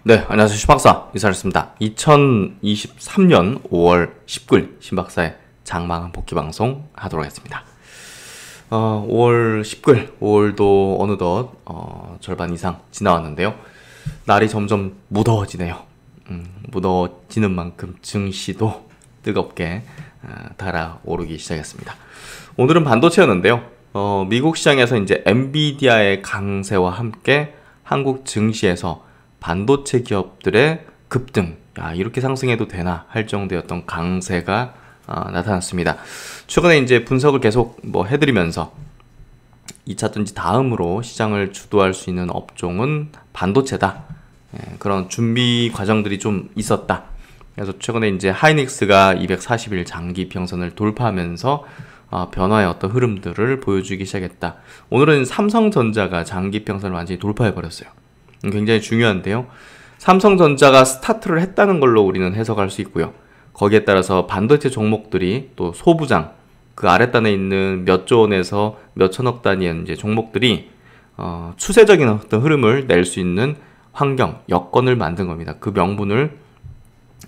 네, 안녕하세요. 신박사 이사였습니다. 2023년 5월 19일 신박사의 장마감 복귀 방송 하도록 하겠습니다. 5월 19일, 5월도 어느덧 절반 이상 지나왔는데요. 날이 점점 무더워지네요. 무더워지는 만큼 증시도 뜨겁게 달아오르기 시작했습니다. 오늘은 반도체였는데요. 미국 시장에서 이제 엔비디아의 강세와 함께 한국 증시에서 반도체 기업들의 급등, 이렇게 상승해도 되나 할 정도였던 강세가 나타났습니다. 최근에 이제 분석을 계속 해드리면서 2차전지 다음으로 시장을 주도할 수 있는 업종은 반도체다. 그런 준비 과정들이 좀 있었다. 그래서 최근에 이제 하이닉스가 240일 장기 평선을 돌파하면서 변화의 어떤 흐름들을 보여주기 시작했다. 오늘은 삼성전자가 장기 평선을 완전히 돌파해버렸어요. 굉장히 중요한데요. 삼성전자가 스타트를 했다는 걸로 우리는 해석할 수 있고요. 거기에 따라서 반도체 종목들이 또 소부장, 그 아랫단에 있는 몇 조 원에서 몇 천억 단위의 이제 종목들이 추세적인 어떤 흐름을 낼 수 있는 환경, 여건을 만든 겁니다. 그 명분을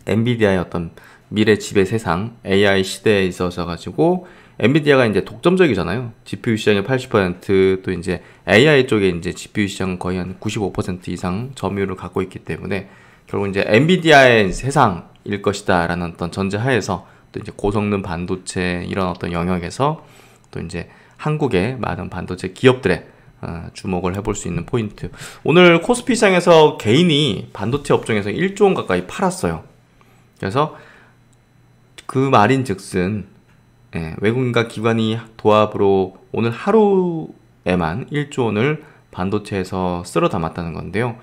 엔비디아의 어떤 미래 지배 세상, AI 시대에 있어서 가지고 엔비디아가 이제 독점적이잖아요. GPU 시장의 80%, 또 이제 AI 쪽에 이제 GPU 시장은 거의 한 95% 이상 점유율을 갖고 있기 때문에 결국 이제 엔비디아의 세상일 것이다 라는 어떤 전제하에서 또 이제 고성능 반도체 이런 어떤 영역에서 또 이제 한국의 많은 반도체 기업들의 주목을 해볼 수 있는 포인트. 오늘 코스피 시장에서 개인이 반도체 업종에서 1조 원 가까이 팔았어요. 그래서 그 말인 즉슨 외국인과 기관이 도합으로 오늘 하루에만 1조 원을 반도체에서 쓸어 담았다는 건데요.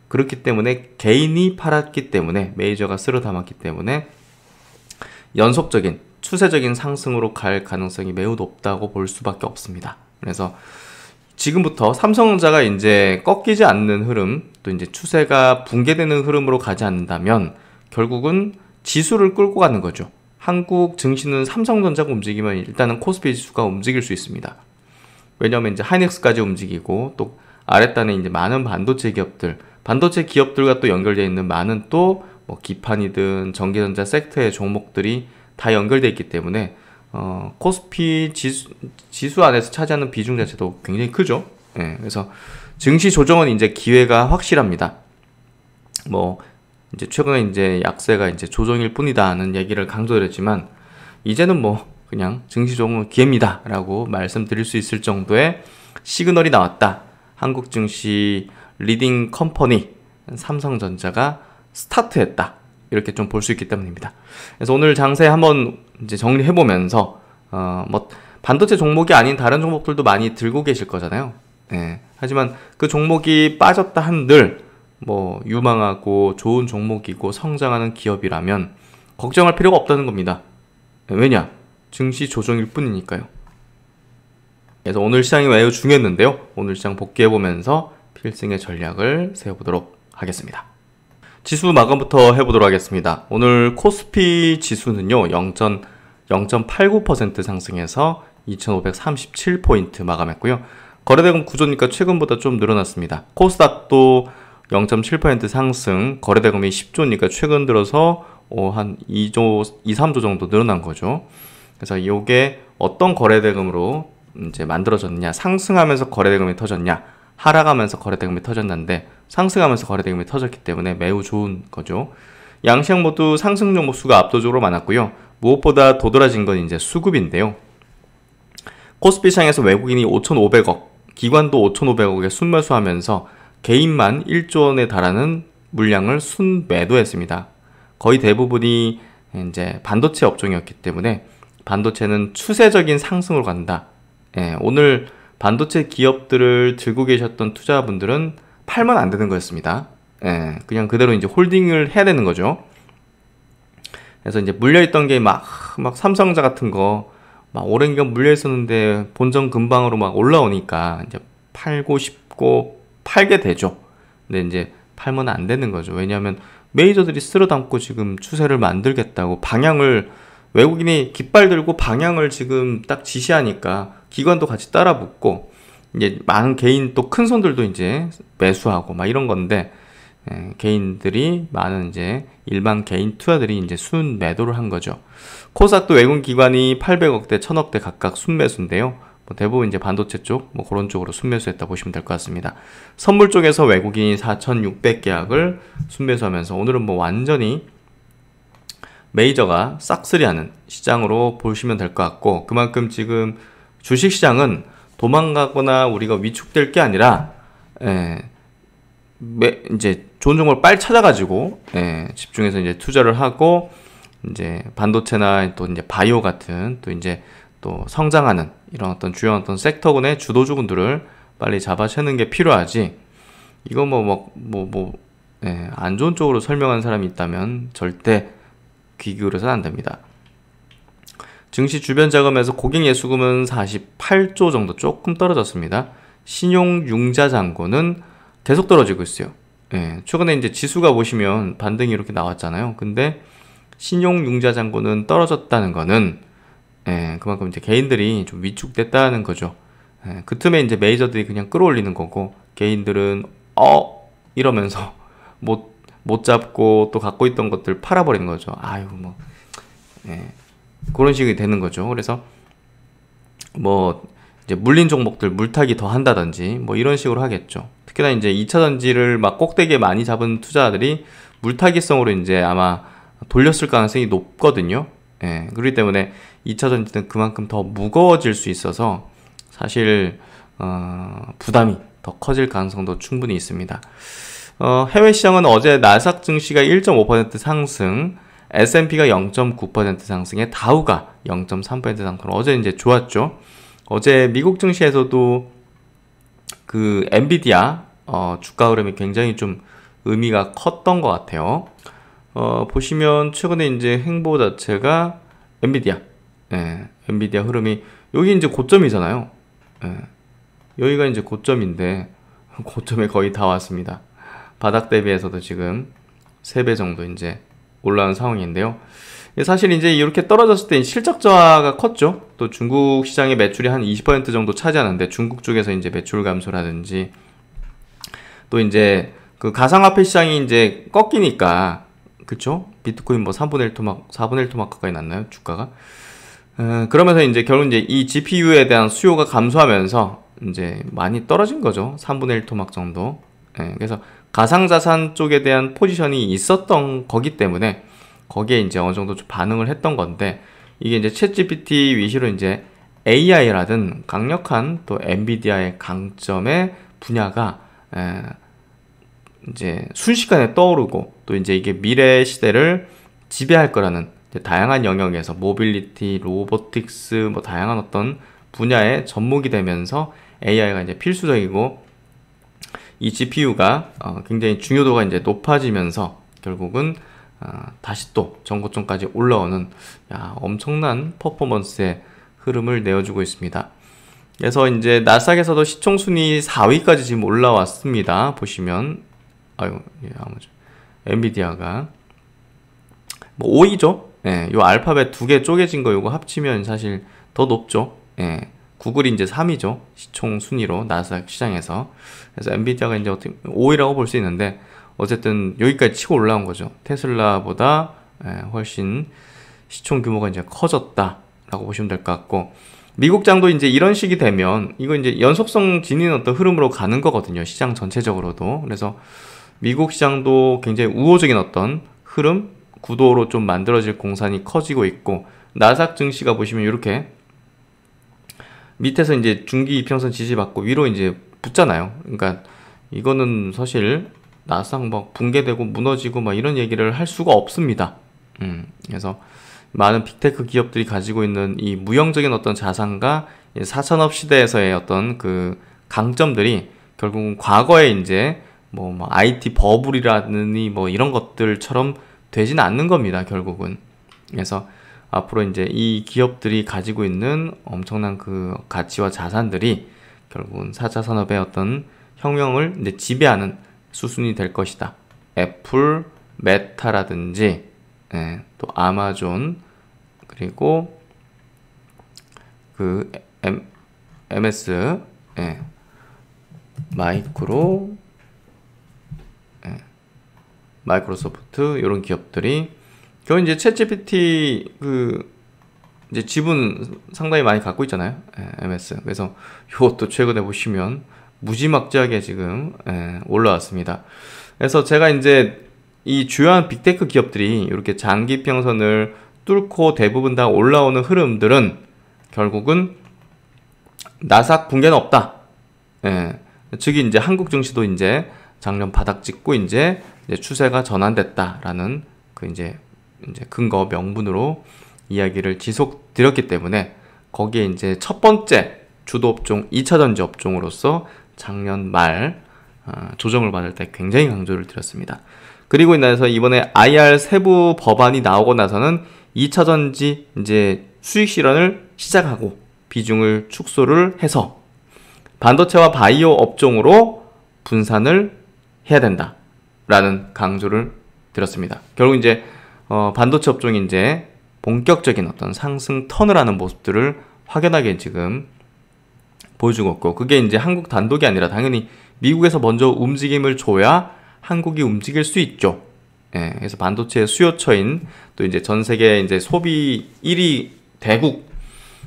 그렇기 때문에 개인이 팔았기 때문에 메이저가 쓸어 담았기 때문에 연속적인 추세적인 상승으로 갈 가능성이 매우 높다고 볼 수밖에 없습니다. 그래서 지금부터 삼성전자가 이제 꺾이지 않는 흐름, 또 이제 추세가 붕괴되는 흐름으로 가지 않는다면 결국은 지수를 끌고 가는 거죠. 한국 증시는 삼성전자가 움직이면 일단은 코스피 지수가 움직일 수 있습니다. 왜냐하면 이제 하이닉스까지 움직이고 또 아랫단에 이제 많은 반도체 기업들과 또 연결되어 있는 많은 또 기판이든 전기전자 섹터의 종목들이 다 연결되어 있기 때문에 코스피 지수 안에서 차지하는 비중 자체도 굉장히 크죠. 그래서 증시 조정은 이제 기회가 확실합니다. 이제 최근에 이제 약세가 이제 조정일 뿐이다는 얘기를 강조드렸지만 이제는 그냥 증시 조정은 기회입니다 라고 말씀드릴 수 있을 정도의 시그널이 나왔다. 한국 증시 리딩 컴퍼니 삼성전자가 스타트했다. 이렇게 좀 볼 수 있기 때문입니다. 그래서 오늘 장세 한번 이제 정리해보면서 반도체 종목이 아닌 다른 종목들도 많이 들고 계실 거잖아요. 하지만 그 종목이 빠졌다 한들 유망하고 좋은 종목이고 성장하는 기업이라면 걱정할 필요가 없다는 겁니다. 왜냐? 증시 조정일 뿐이니까요. 그래서 오늘 시장이 매우 중요했는데요. 오늘 시장 복귀해보면서 필승의 전략을 세워보도록 하겠습니다. 지수 마감부터 해보도록 하겠습니다. 오늘 코스피 지수는요 0.89% 상승해서 2537포인트 마감했고요. 거래대금 구조니까 최근보다 좀 늘어났습니다. 코스닥도 0.7% 상승, 거래대금이 10조니까 최근 들어서 한 2조, 3조 정도 늘어난 거죠. 그래서 이게 어떤 거래대금으로 이제 만들어졌느냐, 상승하면서 거래대금이 터졌냐, 하락하면서 거래대금이 터졌는데 상승하면서 거래대금이 터졌기 때문에 매우 좋은 거죠. 양시장 모두 상승 종목 수가 압도적으로 많았고요. 무엇보다 도드라진 건 이제 수급인데요. 코스피 시장에서 외국인이 5,500억, 기관도 5,500억에 순매수하면서 개인만 1조 원에 달하는 물량을 순매도했습니다. 거의 대부분이 이제 반도체 업종이었기 때문에 반도체는 추세적인 상승으로 간다. 오늘 반도체 기업들을 들고 계셨던 투자분들은 팔면 안 되는 거였습니다. 그냥 그대로 이제 홀딩을 해야 되는 거죠. 그래서 이제 물려있던 게 막 삼성전자 같은 거 오랜 기간 물려있었는데 본전 근방으로 올라오니까 이제 팔고 싶고 팔게 되죠. 근데 이제 팔면 안 되는 거죠. 왜냐하면 메이저들이 쓸어 담고 지금 추세를 만들겠다고 방향을 외국인이 깃발 들고 방향을 지금 딱 지시하니까 기관도 같이 따라 붙고 이제 많은 개인 또 큰 손들도 이제 매수하고 이런 건데 개인들이 많은 이제 일반 개인 투자들이 이제 순 매도를 한 거죠. 코스닥도 외국 기관이 800억대, 1000억대 각각 순매수인데요. 뭐 대부분 이제 반도체 쪽, 뭐 그런 쪽으로 순매수했다 보시면 될 것 같습니다. 선물 쪽에서 외국인이 4,600계약을 순매수하면서 오늘은 뭐 완전히 메이저가 싹쓸이하는 시장으로 보시면 될 것 같고, 그만큼 지금 주식시장은 도망가거나 우리가 위축될 게 아니라 이제 좋은 종목을 빨리 찾아가지고 집중해서 이제 투자를 하고, 이제 반도체나 또 이제 바이오 같은 또 이제 또 성장하는 이런 어떤 주요 어떤 섹터군의 주도주군들을 빨리 잡아채는 게 필요하지. 이거 안 좋은 쪽으로 설명하는 사람이 있다면 절대 귀 기울여서는 안 됩니다. 증시 주변 자금에서 고객 예수금은 48조 정도 조금 떨어졌습니다. 신용 융자 잔고는 계속 떨어지고 있어요. 최근에 이제 지수가 보시면 반등이 이렇게 나왔잖아요. 근데 신용 융자 잔고는 떨어졌다는 거는 그만큼 이제 개인들이 좀 위축됐다는 거죠. 그 틈에 이제 메이저들이 그냥 끌어올리는 거고, 개인들은 이러면서 못 잡고 또 갖고 있던 것들 팔아버리는 거죠. 아유 그런 식이 되는 거죠. 그래서 뭐 이제 물린 종목들 물타기 더 한다든지 뭐 이런 식으로 하겠죠. 특히나 이제 2차전지를 막 꼭대기에 많이 잡은 투자들이 물타기성으로 이제 아마 돌렸을 가능성이 높거든요. 그렇기 때문에 2차전지는 그만큼 더 무거워질 수 있어서 사실 부담이 더 커질 가능성도 충분히 있습니다. 해외 시장은 어제 나스닥 증시가 1.5% 상승, S&P가 0.9% 상승에 다우가 0.3% 상승. 어제 이제 좋았죠. 어제 미국 증시에서도 그 엔비디아 주가 흐름이 굉장히 좀 의미가 컸던 것 같아요. 보시면 최근에 이제 행보 자체가 엔비디아, 엔비디아 흐름이 여기 이제 고점이잖아요. 여기가 이제 고점인데 고점에 거의 다 왔습니다. 바닥 대비해서도 지금 3배 정도 이제 올라온 상황인데요. 사실 이제 이렇게 떨어졌을 때 실적 저하가 컸죠. 또 중국 시장의 매출이 한 20% 정도 차지하는데 중국 쪽에서 이제 매출 감소라든지 또 이제 그 가상화폐 시장이 이제 꺾이니까, 그쵸? 비트코인 뭐 3분의 1 토막, 4분의 1 토막 가까이 났나요? 주가가? 그러면서 이제 결국 이제 이 GPU에 대한 수요가 감소하면서 이제 많이 떨어진 거죠. 3분의 1 토막 정도. 그래서 가상자산 쪽에 대한 포지션이 있었던 거기 때문에 거기에 이제 어느 정도 좀 반응을 했던 건데, 이게 이제 챗GPT 위시로 이제 AI라든 강력한 또 엔비디아의 강점의 분야가 이제 순식간에 떠오르고, 또 이제 이게 미래 시대를 지배할 거라는 다양한 영역에서 모빌리티, 로보틱스 뭐 다양한 어떤 분야의 접목이 되면서 AI가 이제 필수적이고, 이 GPU가 굉장히 중요도가 이제 높아지면서 결국은 다시 또 전고점까지 올라오는 엄청난 퍼포먼스의 흐름을 내어주고 있습니다. 그래서 이제 나스닥에서도 시총순위 4위까지 지금 올라왔습니다. 보시면 엔비디아가 뭐 5위죠. 요 알파벳 2개 쪼개진 거 요거 합치면 사실 더 높죠. 구글이 이제 3위죠. 시총 순위로 나스닥 시장에서. 그래서 엔비디아가 이제 어떻게 5위라고 볼 수 있는데, 어쨌든 여기까지 치고 올라온 거죠. 테슬라보다 훨씬 시총 규모가 이제 커졌다라고 보시면 될 것 같고, 미국 장도 이제 이런 식이 되면 이거 이제 연속성 지닌 어떤 흐름으로 가는 거거든요. 시장 전체적으로도. 그래서 미국 시장도 굉장히 우호적인 어떤 흐름, 구도로 좀 만들어질 공산이 커지고 있고, 나스닥 증시가 보시면 이렇게 밑에서 이제 중기 이평선 지지받고 위로 이제 붙잖아요. 그러니까 이거는 사실 나스닥 막 붕괴되고 무너지고 막 이런 얘기를 할 수가 없습니다. 그래서 많은 빅테크 기업들이 가지고 있는 이 무형적인 어떤 자산과 4천업 시대에서의 어떤 그 강점들이 결국은 과거에 이제 뭐 IT 버블이라느니 뭐 이런 것들처럼 되진 않는 겁니다. 결국은. 그래서 앞으로 이제 이 기업들이 가지고 있는 엄청난 그 가치와 자산들이 결국은 4차 산업의 어떤 혁명을 이제 지배하는 수순이 될 것이다. 애플, 메타라든지 또 아마존, 그리고 그 MS 마이크로, 마이크로소프트 이런 기업들이 결국 이제 챗GPT 이제 지분 상당히 많이 갖고 있잖아요. MS. 그래서 이것도 최근에 보시면 무지막지하게 지금 올라왔습니다. 그래서 제가 이제 이 주요한 빅테크 기업들이 이렇게 장기 평선을 뚫고 대부분 다 올라오는 흐름들은 결국은 나삭 붕괴는 없다. 즉이 이제 한국 증시도 이제 작년 바닥 찍고 이제 추세가 전환됐다라는 이제 근거 명분으로 이야기를 지속 드렸기 때문에 거기에 이제 첫 번째 주도 업종 2차전지 업종으로서 작년 말 조정을 받을 때 굉장히 강조를 드렸습니다. 그리고 나서 이번에 IR 세부 법안이 나오고 나서는 2차전지 이제 수익 실현을 시작하고 비중을 축소를 해서 반도체와 바이오 업종으로 분산을 해야 된다라는 강조를 드렸습니다. 결국 이제 반도체 업종이 이제 본격적인 어떤 상승 턴을 하는 모습들을 확연하게 지금 보여주고 있고, 그게 이제 한국 단독이 아니라 당연히 미국에서 먼저 움직임을 줘야 한국이 움직일 수 있죠. 그래서 반도체 수요처인 또 이제 전 세계 이제 소비 1위 대국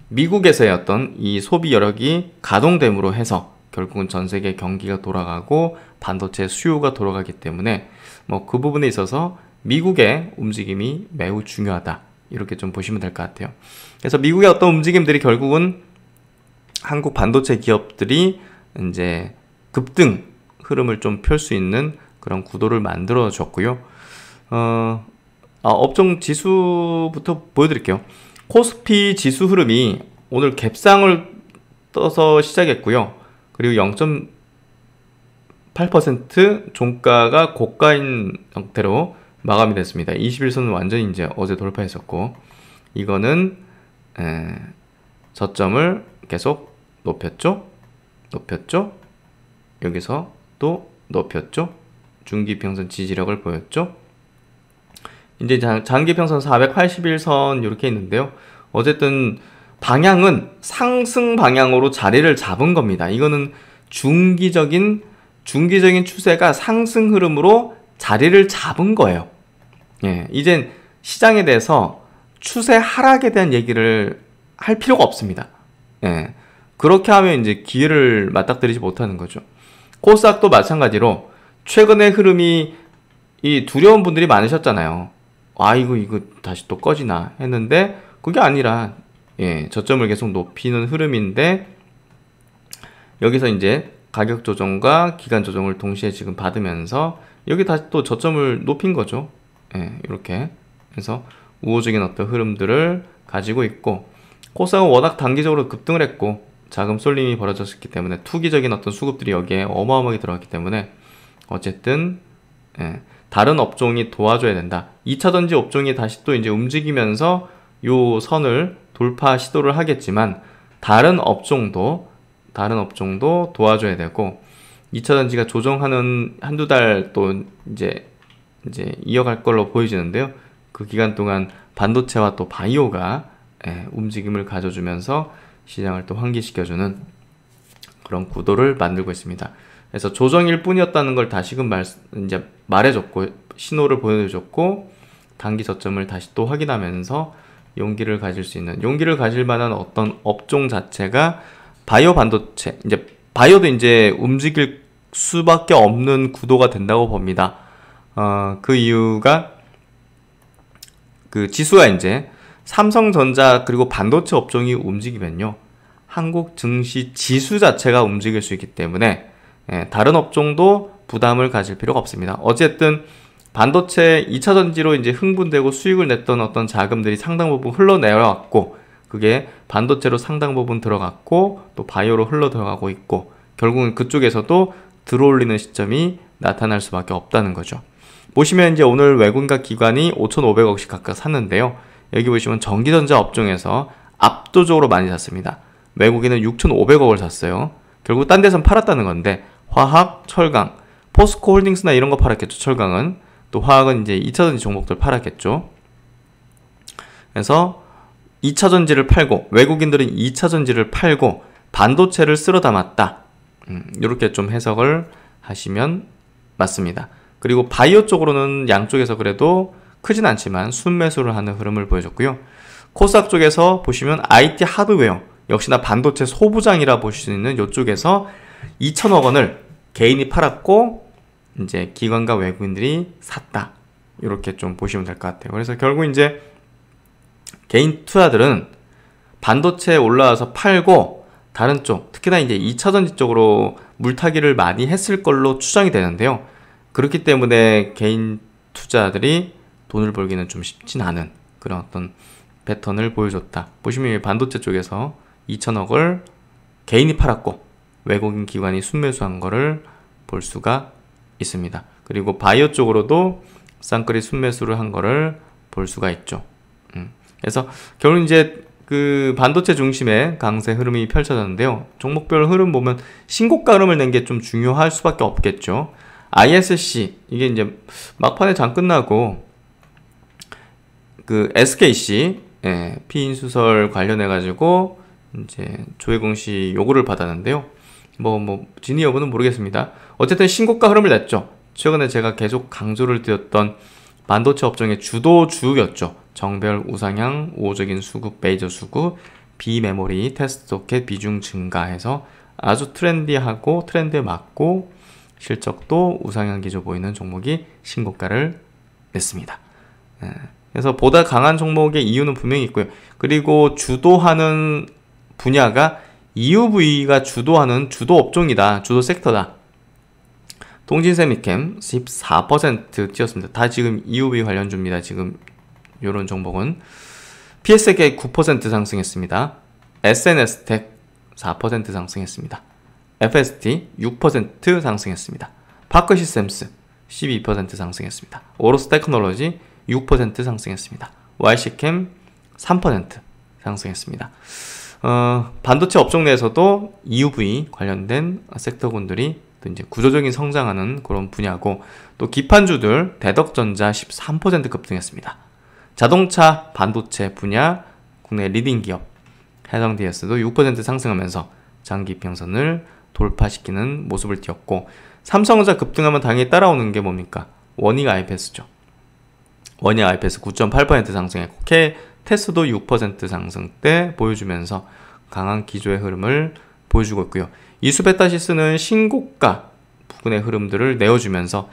미국에서의 어떤 이 소비 여력이 가동됨으로 해서 결국은 전 세계 경기가 돌아가고 반도체 수요가 돌아가기 때문에 뭐 그 부분에 있어서 미국의 움직임이 매우 중요하다, 이렇게 좀 보시면 될 것 같아요. 그래서 미국의 어떤 움직임들이 결국은 한국 반도체 기업들이 이제 급등 흐름을 좀 펼 수 있는 그런 구도를 만들어 줬고요. 업종 지수부터 보여드릴게요. 코스피 지수 흐름이 오늘 갭상을 떠서 시작했고요. 그리고 0.8% 종가가 고가인 형태로 마감이 됐습니다. 21선은 완전히 이제 어제 돌파했었고, 이거는 저점을 계속 높였죠. 여기서 또 높였죠. 중기평선 지지력을 보였죠. 이제 장기평선 481선 이렇게 있는데요. 어쨌든 방향은 상승 방향으로 자리를 잡은 겁니다. 이거는 중기적인 추세가 상승 흐름으로 자리를 잡은 거예요. 이젠 시장에 대해서 추세 하락에 대한 얘기를 할 필요가 없습니다. 그렇게 하면 이제 기회를 맞닥뜨리지 못하는 거죠. 코스닥도 마찬가지로 최근의 흐름이 이 두려운 분들이 많으셨잖아요. 이거 다시 또 꺼지나 했는데 그게 아니라 저점을 계속 높이는 흐름인데, 여기서 이제 가격 조정과 기간 조정을 동시에 지금 받으면서 여기 다시 또 저점을 높인 거죠. 이렇게 해서 우호적인 어떤 흐름들을 가지고 있고, 코스닥은 워낙 단기적으로 급등을 했고 자금 쏠림이 벌어졌기 때문에 투기적인 어떤 수급들이 여기에 어마어마하게 들어갔기 때문에 어쨌든 다른 업종이 도와줘야 된다. 2차전지 업종이 다시 또 이제 움직이면서 요 선을 돌파 시도를 하겠지만 다른 업종도 도와줘야 되고, 2차전지가 조정하는 한두 달 또 이제 이어갈 걸로 보여지는데요. 그 기간 동안 반도체와 또 바이오가 움직임을 가져주면서 시장을 또 환기시켜주는 그런 구도를 만들고 있습니다. 그래서 조정일 뿐이었다는 걸 다시금 이제 말해줬고, 신호를 보여줬고, 단기 저점을 다시 또 확인하면서 용기를 가질 만한 어떤 업종 자체가 바이오 반도체, 이제 바이오도 이제 움직일 수밖에 없는 구도가 된다고 봅니다. 그 이유가 그 지수가 이제 삼성전자 그리고 반도체 업종이 움직이면요, 한국 증시 지수 자체가 움직일 수 있기 때문에 다른 업종도 부담을 가질 필요가 없습니다. 어쨌든 반도체 2차전지로 이제 흥분되고 수익을 냈던 어떤 자금들이 상당 부분 흘러내려왔고, 그게 반도체로 상당 부분 들어갔고 또 바이오로 흘러 들어가고 있고, 결국은 그쪽에서도 들어올리는 시점이 나타날 수밖에 없다는 거죠. 보시면 이제 오늘 외국인과 기관이 5,500억씩 각각 샀는데요. 여기 보시면 전기전자 업종에서 압도적으로 많이 샀습니다. 외국인은 6,500억을 샀어요. 결국 딴 데선 팔았다는 건데, 화학, 철강, 포스코 홀딩스나 이런 거 팔았겠죠. 철강은. 또 화학은 이제 2차전지 종목들 팔았겠죠. 그래서 2차전지를 팔고, 외국인들은 2차전지를 팔고 반도체를 쓸어 담았다. 이렇게 좀 해석을 하시면 맞습니다. 그리고 바이오 쪽으로는 양쪽에서 그래도 크진 않지만 순매수를 하는 흐름을 보여줬고요. 코스닥 쪽에서 보시면 IT 하드웨어, 역시나 반도체 소부장이라 보실 수 있는 이쪽에서 2천억 원을 개인이 팔았고 이제 기관과 외국인들이 샀다. 이렇게 좀 보시면 될 것 같아요. 그래서 결국 이제 개인 투자들은 반도체 올라와서 팔고 다른 쪽, 특히나 이제 2차전지 쪽으로 물타기를 많이 했을 걸로 추정이 되는데요. 그렇기 때문에 개인 투자들이 돈을 벌기는 좀 쉽진 않은 그런 어떤 패턴을 보여줬다. 보시면 반도체 쪽에서 2천억을 개인이 팔았고 외국인 기관이 순매수한 거를 볼 수가 있습니다. 그리고 바이오 쪽으로도 쌍끌이 순매수를 한 거를 볼 수가 있죠. 그래서 결국 이제 그 반도체 중심의 강세 흐름이 펼쳐졌는데요. 종목별 흐름 보면 신고가 흐름을 낸 게 좀 중요할 수밖에 없겠죠. ISC 이게 이제 막판에 장 끝나고 그 SKC 피인수설 관련해 가지고 이제 조회 공시 요구를 받았는데요. 뭐 진위 여부는 모르겠습니다. 어쨌든 신고가 흐름을 냈죠. 최근에 제가 계속 강조를 드렸던 반도체 업종의 주도주였죠. 정별, 우상향, 우호적인 수급, 메이저 수급, 비메모리, 테스트 소켓 비중 증가해서 아주 트렌디하고 트렌드에 맞고 실적도 우상향 기조 보이는 종목이 신고가를 냈습니다. 그래서 보다 강한 종목의 이유는 분명히 있고요. 그리고 주도하는 분야가 EUV가 주도하는 주도 업종이다. 주도 섹터다. 동진세미캠 14% 뛰었습니다. 다 지금 EUV 관련주입니다. 지금 이런 종목은 PSK 9% 상승했습니다. SNS텍 4% 상승했습니다. FST 6% 상승했습니다. 파크시스템스 12% 상승했습니다. 오로스테크놀로지 6% 상승했습니다. YC캠 3% 상승했습니다. 반도체 업종 내에서도 EUV 관련된 섹터군들이 또 이제 구조적인 성장하는 그런 분야고, 또 기판주들 대덕전자 13% 급등했습니다. 자동차 반도체 분야 국내 리딩 기업 해성DS도 6% 상승하면서 장기평선을 돌파시키는 모습을 띄었고, 삼성전자 급등하면 당연히 따라오는 게 뭡니까? 원익 IPS죠. 원익 IPS 9.8% 상승했고, 테스도 6% 상승대 보여주면서 강한 기조의 흐름을 보여주고 있고요. 이수베타시스는 신고가 부근의 흐름들을 내어주면서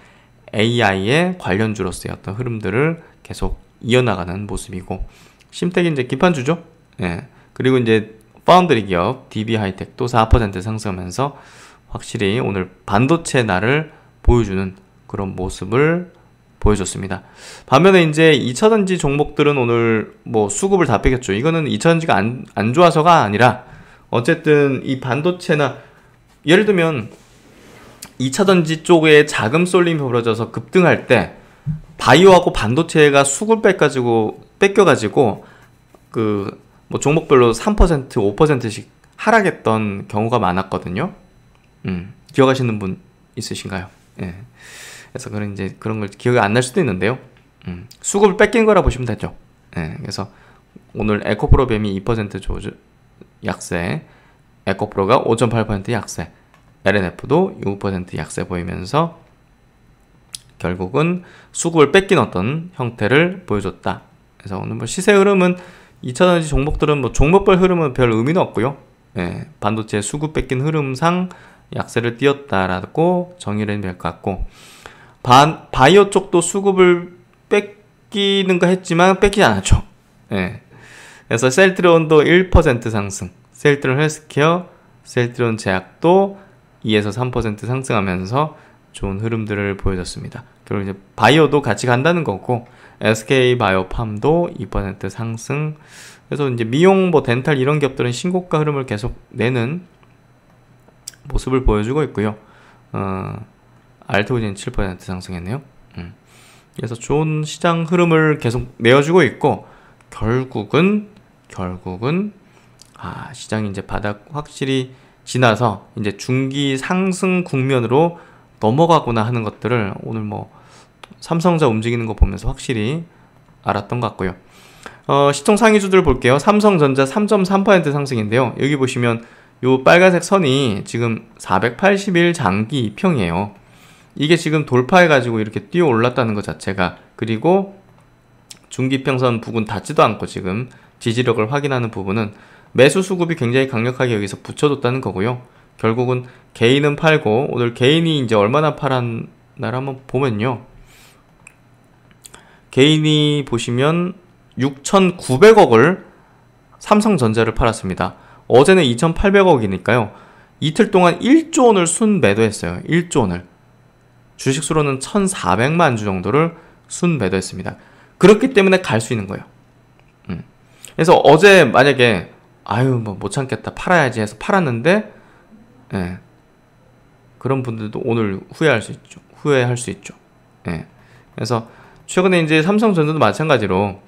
AI의 관련주로서의 어떤 흐름들을 계속 이어나가는 모습이고, 심택이 이제 기판주죠. 예. 그리고 이제 파운드리 기업 DB하이텍도 4% 상승하면서 확실히 오늘 반도체 날을 보여주는 그런 모습을 보여줬습니다. 반면에 이제 2차전지 종목들은 오늘 뭐 수급을 다 빼겼죠. 이거는 2차전지가 안 좋아서가 아니라 어쨌든 이 반도체나 예를 들면 2차전지 쪽에 자금 쏠림이 벌어져서 급등할 때 바이오하고 반도체가 수급을 뺏겨가지고 그 뭐 종목별로 3%, 5%씩 하락했던 경우가 많았거든요. 기억하시는 분 있으신가요? 예. 그래서 그런 걸 기억이 안 날 수도 있는데요. 수급을 뺏긴 거라 보시면 되죠. 예. 그래서 오늘 에코프로뱀이 2% 약세, 에코프로가 5.8% 약세, LNF도 6% 약세 보이면서 결국은 수급을 뺏긴 어떤 형태를 보여줬다. 그래서 오늘 뭐 시세 흐름은 2차전지 종목들은 뭐 종목별 흐름은 별 의미는 없고요. 예, 반도체 수급 뺏긴 흐름상 약세를 띄었다라고 정의를 해야 될 것 같고, 바이오 쪽도 수급을 뺏기는가 했지만 뺏기지 않았죠. 예. 그래서 셀트리온도 1% 상승, 셀트리온 헬스케어, 셀트리온 제약도 2에서 3% 상승하면서 좋은 흐름들을 보여줬습니다. 그리고 이제 바이오도 같이 간다는 거고, SK 바이오팜도 2% 상승. 그래서 이제 미용, 뭐 덴탈 이런 기업들은 신고가 흐름을 계속 내는 모습을 보여주고 있고요. 알트오진 7% 상승했네요. 그래서 좋은 시장 흐름을 계속 내어주고 있고, 결국은 시장이 이제 바닥 확실히 지나서 이제 중기 상승 국면으로 넘어가구나 하는 것들을 오늘 뭐 삼성전자 움직이는 거 보면서 확실히 알았던 것 같고요. 시총 상위주들 볼게요. 삼성전자 3.3% 상승인데요. 여기 보시면 요 빨간색 선이 지금 480일 장기 2평이에요. 이게 지금 돌파해가지고 이렇게 뛰어 올랐다는 것 자체가, 그리고 중기평선 부근 닿지도 않고 지금 지지력을 확인하는 부분은 매수 수급이 굉장히 강력하게 여기서 붙여뒀다는 거고요. 결국은 개인은 팔고, 오늘 개인이 이제 얼마나 팔았나를 한번 보면요. 개인이 보시면 6,900억을 삼성전자를 팔았습니다. 어제는 2,800억이니까요. 이틀 동안 1조 원을 순 매도했어요. 1조 원을. 주식 수로는 1,400만 주 정도를 순 매도했습니다. 그렇기 때문에 갈 수 있는 거예요. 그래서 어제 만약에 아유 뭐 못 참겠다 팔아야지 해서 팔았는데, 예, 그런 분들도 오늘 후회할 수 있죠. 후회할 수 있죠. 예. 그래서 최근에 이제 삼성전자도 마찬가지로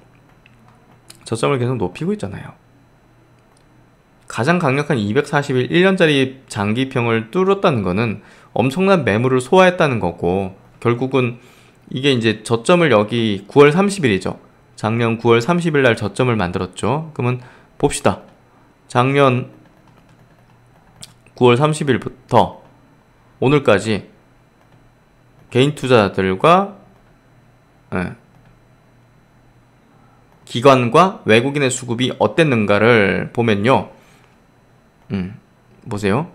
저점을 계속 높이고 있잖아요. 가장 강력한 240일 1년짜리 장기평을 뚫었다는 거는 엄청난 매물을 소화했다는 거고, 결국은 이게 이제 저점을 여기 9월 30일이죠. 작년 9월 30일 날 저점을 만들었죠. 그러면 봅시다. 작년 9월 30일부터 오늘까지 개인 투자자들과, 예, 기관과 외국인의 수급이 어땠는가를 보면요. 보세요.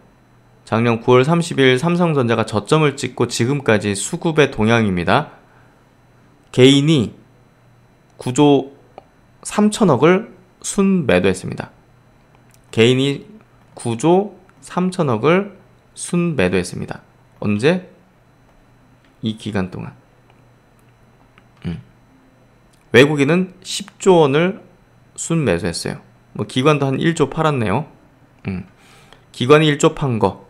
작년 9월 30일 삼성전자가 저점을 찍고 지금까지 수급의 동향입니다. 개인이 9조 3천억을 순 매도했습니다. 개인이 9조 3천억을 순 매도했습니다. 언제? 이 기간 동안. 외국인은 10조 원을 순 매수했어요. 뭐 기관도 한 1조 팔았네요. 기관이 1조 판 거,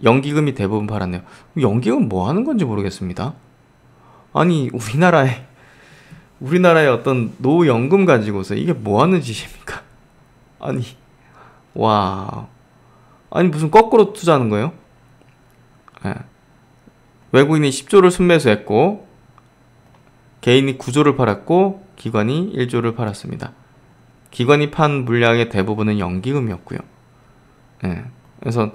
연기금이 대부분 팔았네요. 연기금 뭐 하는 건지 모르겠습니다. 아니 우리나라의 어떤 노연금 가지고서 이게 뭐 하는 짓입니까? 아니 와, 아니 무슨 거꾸로 투자하는 거예요? 예. 외국인이 10조를 순매수했고 개인이 9조를 팔았고 기관이 1조를 팔았습니다. 기관이 판 물량의 대부분은 연기금이었고요. 예. 그래서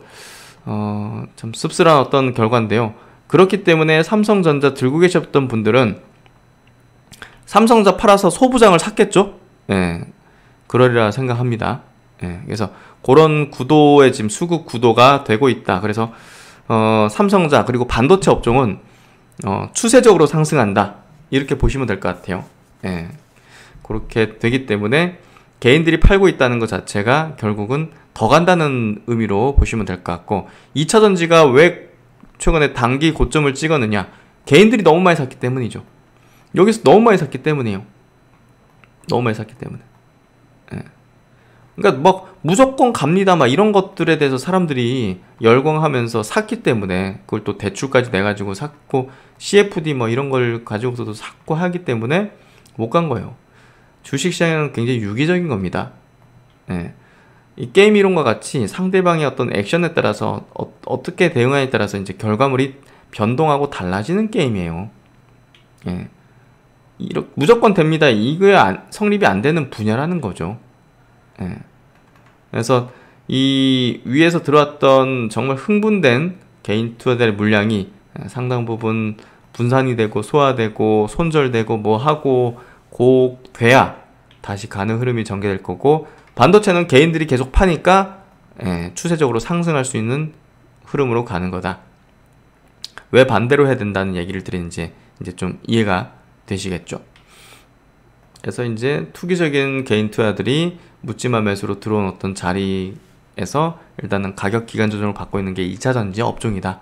참 씁쓸한 어떤 결과인데요. 그렇기 때문에 삼성전자 들고 계셨던 분들은 삼성전자 팔아서 소부장을 샀겠죠? 예. 그러리라 생각합니다. 예. 그래서 그런 구도의 지금 수급 구도가 되고 있다. 그래서 삼성전자 그리고 반도체 업종은 추세적으로 상승한다. 이렇게 보시면 될 것 같아요. 예. 그렇게 되기 때문에 개인들이 팔고 있다는 것 자체가 결국은 더 간다는 의미로 보시면 될 것 같고, 2차전지가 왜 최근에 단기 고점을 찍었느냐? 개인들이 너무 많이 샀기 때문이죠. 여기서 너무 많이 샀기 때문이에요. 너무 많이 샀기 때문에. 예. 그러니까 막 무조건 갑니다 막 이런 것들에 대해서 사람들이 열광하면서 샀기 때문에, 그걸 또 대출까지 내가지고 샀고 CFD 뭐 이런 걸 가지고서도 샀고 하기 때문에 못 간 거예요. 주식시장은 굉장히 유기적인 겁니다. 예. 이 게임 이론과 같이 상대방의 어떤 액션에 따라서 어떻게 대응하냐에 따라서 이제 결과물이 변동하고 달라지는 게임이에요. 예. 무조건 됩니다. 이거에 성립이 안 되는 분야라는 거죠. 예. 그래서 이 위에서 들어왔던 정말 흥분된 개인 투자자의 물량이 상당 부분 분산이 되고 소화되고 손절되고 뭐 하고 돼야 다시 가는 흐름이 전개될 거고, 반도체는 개인들이 계속 파니까 추세적으로 상승할 수 있는 흐름으로 가는 거다. 왜 반대로 해야 된다는 얘기를 드리는지 이제 좀 이해가 되시겠죠. 그래서 이제 투기적인 개인 투자들이 묻지마 매수로 들어온 어떤 자리에서 일단은 가격 기간 조정을 받고 있는 게 2차전지 업종이다.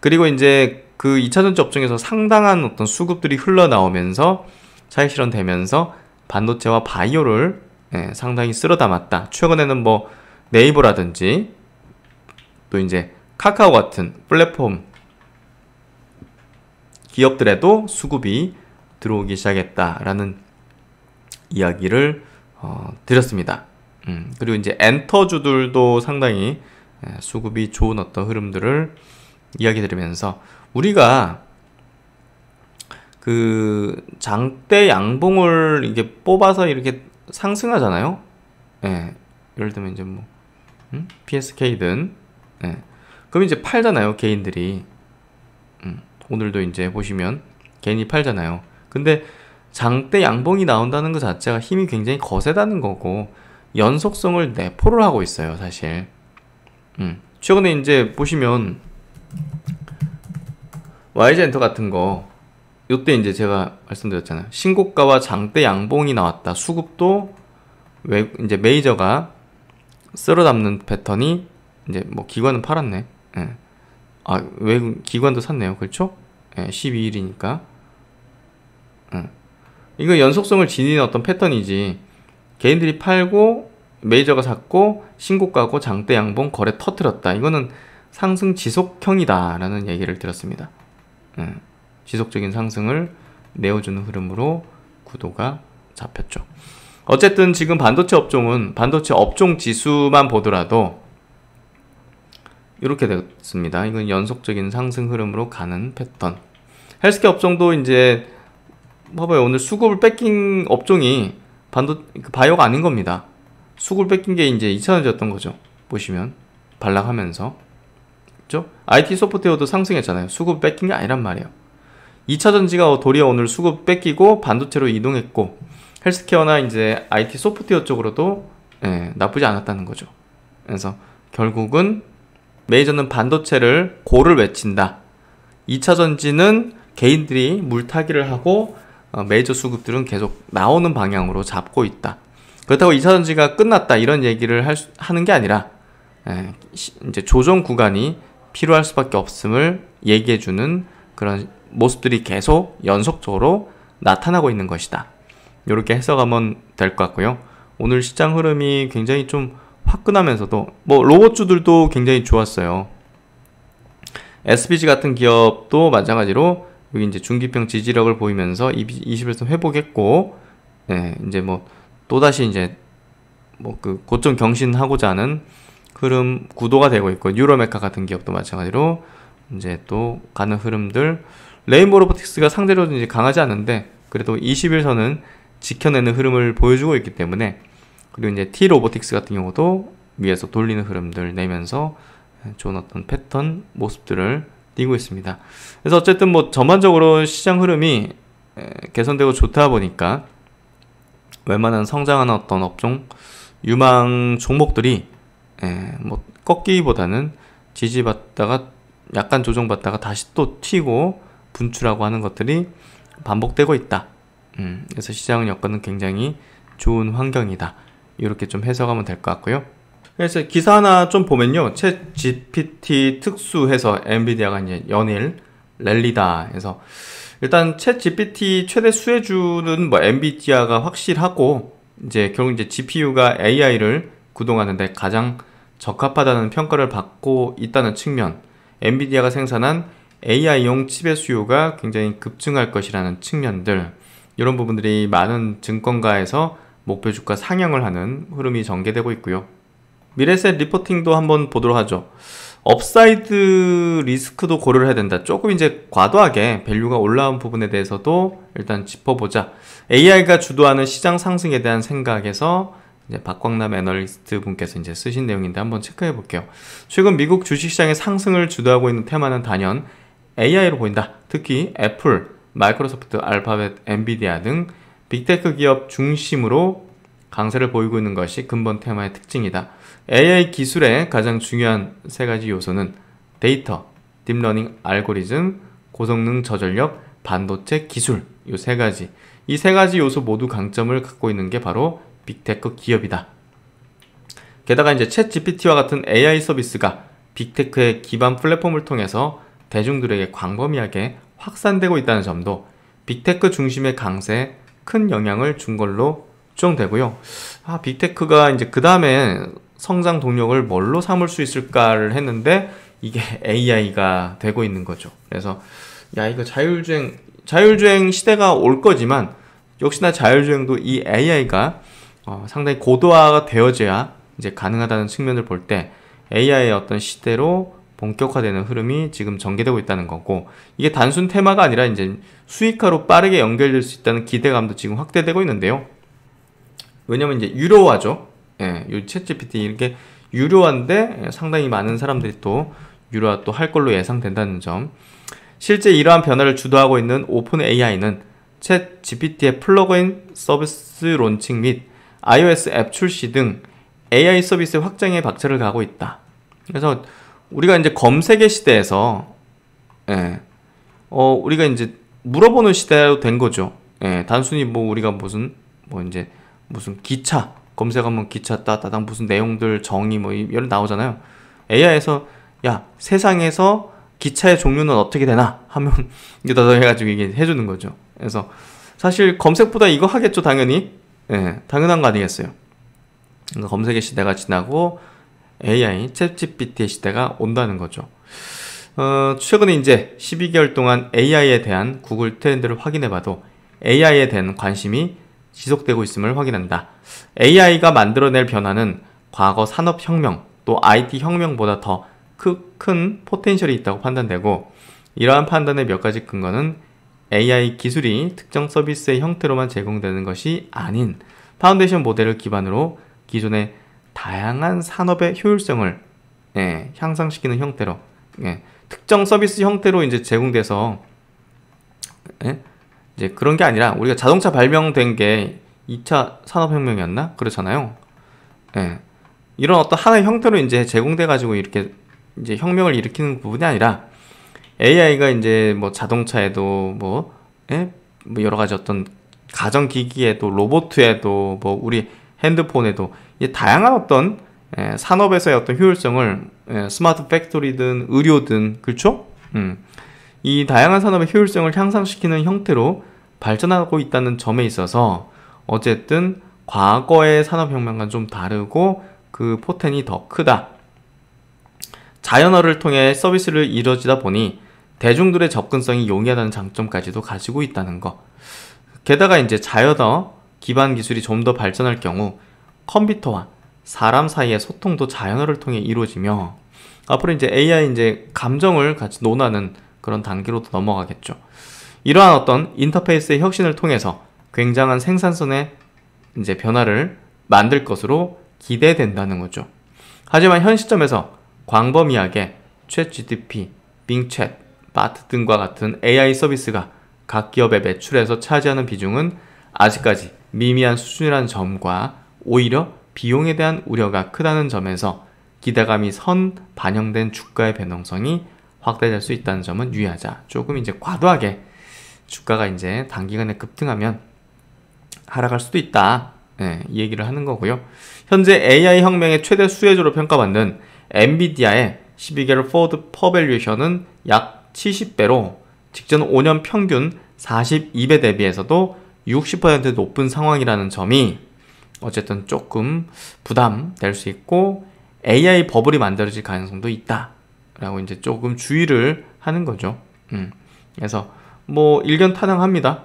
그리고 이제 그 2차전지 업종에서 상당한 어떤 수급들이 흘러나오면서 차익 실현되면서 반도체와 바이오를 상당히 쓸어 담았다. 최근에는 뭐 네이버라든지 또 이제 카카오 같은 플랫폼 기업들에도 수급이 들어오기 시작했다라는 이야기를 드렸습니다. 그리고 이제 엔터주들도 상당히 수급이 좋은 어떤 흐름들을 이야기 드리면서, 우리가 그 장대 양봉을 이게 뽑아서 이렇게 상승하잖아요. 예. 예를 들면 이제 뭐 PSK든, 예. 그럼 이제 팔잖아요, 개인들이. 오늘도 이제 보시면 괜히 팔잖아요. 근데 장대 양봉이 나온다는 것 자체가 힘이 굉장히 거세다는 거고 연속성을 내포를 하고 있어요, 사실. 최근에 이제 보시면 YG엔터 같은 거, 요때 이제 제가 말씀드렸잖아요. 신고가와 장대 양봉이 나왔다. 수급도 이제 메이저가 쓸어 담는 패턴이 이제 뭐 기관은 팔았네. 예. 아, 외국 기관도 샀네요. 그렇죠? 예, 12일이니까. 이거 연속성을 지니는 어떤 패턴이지. 개인들이 팔고 메이저가 샀고 신고가고 장대 양봉 거래 터뜨렸다. 이거는 상승 지속형이다 라는 얘기를 들었습니다. 지속적인 상승을 내어주는 흐름으로 구도가 잡혔죠. 어쨌든 지금 반도체 업종은 반도체 업종 지수만 보더라도 이렇게 됐습니다. 이건 연속적인 상승 흐름으로 가는 패턴. 헬스케어 업종도 이제 봐봐요. 오늘 수급을 뺏긴 업종이 바이오가 아닌 겁니다. 수급을 뺏긴 게 이제 2차전지였던 거죠. 보시면 반락하면서, 그렇죠? IT 소프트웨어도 상승했잖아요. 수급 뺏긴 게 아니란 말이에요. 2차전지가 도리어 오늘 수급 뺏기고 반도체로 이동했고 헬스케어나 이제 IT 소프트웨어 쪽으로도 나쁘지 않았다는 거죠. 그래서 결국은 메이저는 반도체를 고를 외친다. 2차전지는 개인들이 물타기를 하고 메이저 수급들은 계속 나오는 방향으로 잡고 있다. 그렇다고 2차전지가 끝났다 이런 얘기를 하는 게 아니라 이제 조정 구간이 필요할 수밖에 없음을 얘기해주는 그런 모습들이 계속 연속적으로 나타나고 있는 것이다. 이렇게 해석하면 될 것 같고요. 오늘 시장 흐름이 굉장히 좀 화끈하면서도 뭐 로봇주들도 굉장히 좋았어요. SBG 같은 기업도 마찬가지로 여기 이제 중기평 지지력을 보이면서 21선 회복했고, 이제 뭐 또다시 이제 뭐 그 고점 경신하고자 하는 흐름 구도가 되고 있고, 유로메카 같은 기업도 마찬가지로 이제 또 가는 흐름들. 레인보우 로보틱스가 상대적으로 이제 강하지 않은데 그래도 21선은 지켜내는 흐름을 보여주고 있기 때문에, 그리고 이제 T 로보틱스 같은 경우도 위에서 돌리는 흐름들 내면서 좋은 어떤 패턴 모습들을 띄고 있습니다. 그래서 어쨌든 뭐 전반적으로 시장 흐름이 개선되고 좋다 보니까 웬만한 성장하는 어떤 업종 유망 종목들이 뭐 꺾기보다는 지지받다가 약간 조정받다가 다시 또 튀고 분출하고 하는 것들이 반복되고 있다. 그래서 시장 여건은 굉장히 좋은 환경이다. 이렇게 좀 해석하면 될 것 같고요. 그래서 기사 하나 좀 보면요, 챗 GPT 특수해서 엔비디아가 이제 연일 랠리다 해서, 일단 챗 GPT 최대 수혜주는 뭐 엔비디아가 확실하고, 이제 결국 이제 GPU가 AI를 구동하는데 가장 적합하다는 평가를 받고 있다는 측면, 엔비디아가 생산한 AI용 칩의 수요가 굉장히 급증할 것이라는 측면들, 이런 부분들이 많은 증권가에서 목표 주가 상향을 하는 흐름이 전개되고 있고요. 미래셋 리포팅도 한번 보도록 하죠. 업사이드 리스크도 고려를 해야 된다. 조금 이제 과도하게 밸류가 올라온 부분에 대해서도 일단 짚어보자. AI가 주도하는 시장 상승에 대한 생각에서 이제 박광남 애널리스트 분께서 이제 쓰신 내용인데 한번 체크해 볼게요. 최근 미국 주식시장의 상승을 주도하고 있는 테마는 단연 AI로 보인다. 특히 애플, 마이크로소프트, 알파벳, 엔비디아 등 빅테크 기업 중심으로 강세를 보이고 있는 것이 근본 테마의 특징이다. AI 기술의 가장 중요한 세 가지 요소는 데이터, 딥러닝 알고리즘, 고성능 저전력, 반도체 기술, 이 세 가지. 이 세 가지 요소 모두 강점을 갖고 있는 게 바로 빅테크 기업이다. 게다가 이제 챗 GPT와 같은 AI 서비스가 빅테크의 기반 플랫폼을 통해서 대중들에게 광범위하게 확산되고 있다는 점도 빅테크 중심의 강세에 큰 영향을 준 걸로 추정되고요. 빅테크가 이제 그 다음에 성장 동력을 뭘로 삼을 수 있을까를 했는데 이게 AI가 되고 있는 거죠. 그래서 야, 이거 자율주행 시대가 올 거지만 역시나 자율주행도 이 AI가 상당히 고도화가 되어져야 이제 가능하다는 측면을 볼 때 AI의 어떤 시대로 본격화되는 흐름이 지금 전개되고 있다는 거고, 이게 단순 테마가 아니라 이제 수익화로 빠르게 연결될 수 있다는 기대감도 지금 확대되고 있는데요. 왜냐면 이제 유료화죠. 이 챗GPT 이렇게 유료화인데 상당히 많은 사람들이 또 유료화 또 할 걸로 예상된다는 점. 실제 이러한 변화를 주도하고 있는 오픈 AI는 챗 GPT의 플러그인 서비스 론칭 및 iOS 앱 출시 등 AI 서비스 확장에 박차를 가하고 있다. 그래서 우리가 이제 검색의 시대에서 우리가 이제 물어보는 시대로 된 거죠. 단순히 뭐 우리가 무슨 기차 검색하면 기차 따다당 무슨 내용들 정의 뭐 이런 나오잖아요. AI에서 야 세상에서 기차의 종류는 어떻게 되나 하면 이게 더 해가지고 이게 해주는 거죠. 그래서 사실 검색보다 이거 하겠죠, 당연히. 당연한 거 아니겠어요. 그러니까 검색의 시대가 지나고 AI, 챗GPT의 시대가 온다는 거죠. 최근에 이제 12개월 동안 AI에 대한 구글 트렌드를 확인해봐도 AI에 대한 관심이 지속되고 있음을 확인한다. AI가 만들어낼 변화는 과거 산업혁명 또 IT 혁명보다 더 큰 포텐셜이 있다고 판단되고, 이러한 판단의 몇 가지 근거는 AI 기술이 특정 서비스의 형태로만 제공되는 것이 아닌 파운데이션 모델을 기반으로 기존의 다양한 산업의 효율성을 향상시키는 형태로 특정 서비스 형태로 이제 제공돼서 이제 그런 게 아니라, 우리가 자동차 발명된 게 2차 산업혁명이었나? 그렇잖아요. 이런 어떤 하나의 형태로 이제 제공돼 가지고 이렇게 이제 혁명을 일으키는 부분이 아니라, AI가 이제 뭐 자동차에도 뭐 여러 가지 어떤 가전기기에도 로봇에도 뭐 우리 핸드폰에도 다양한 어떤 산업에서의 어떤 효율성을 스마트 팩토리든 의료든 그렇죠? 이 다양한 산업의 효율성을 향상시키는 형태로 발전하고 있다는 점에 있어서 어쨌든 과거의 산업혁명과는 좀 다르고 그 포텐이 더 크다. 자연어를 통해 서비스를 이루어지다 보니 대중들의 접근성이 용이하다는 장점까지도 가지고 있다는 거. 게다가 이제 자연어 기반 기술이 좀 더 발전할 경우 컴퓨터와 사람 사이의 소통도 자연어를 통해 이루어지며, 앞으로 이제 AI 이제 감정을 같이 논하는 그런 단계로도 넘어가겠죠. 이러한 어떤 인터페이스의 혁신을 통해서 굉장한 생산성의 이제 변화를 만들 것으로 기대된다는 거죠. 하지만 현 시점에서 광범위하게 챗GPT, 빙챗, 바트 등과 같은 AI 서비스가 각 기업의 매출에서 차지하는 비중은 아직까지 미미한 수준이라는 점과 오히려 비용에 대한 우려가 크다는 점에서 기대감이 반영된 주가의 변동성이 확대될 수 있다는 점은 유의하자. 조금 이제 과도하게 주가가 이제 단기간에 급등하면 하락할 수도 있다. 이 얘기를 하는 거고요. 현재 AI 혁명의 최대 수혜주로 평가받는 엔비디아의 12개월 포워드 퍼밸류에이션은 약 70배로 직전 5년 평균 42배 대비해서도 60% 높은 상황이라는 점이 어쨌든 조금 부담될 수 있고, AI 버블이 만들어질 가능성도 있다 라고 이제 조금 주의를 하는 거죠. 그래서 뭐 일견타당합니다.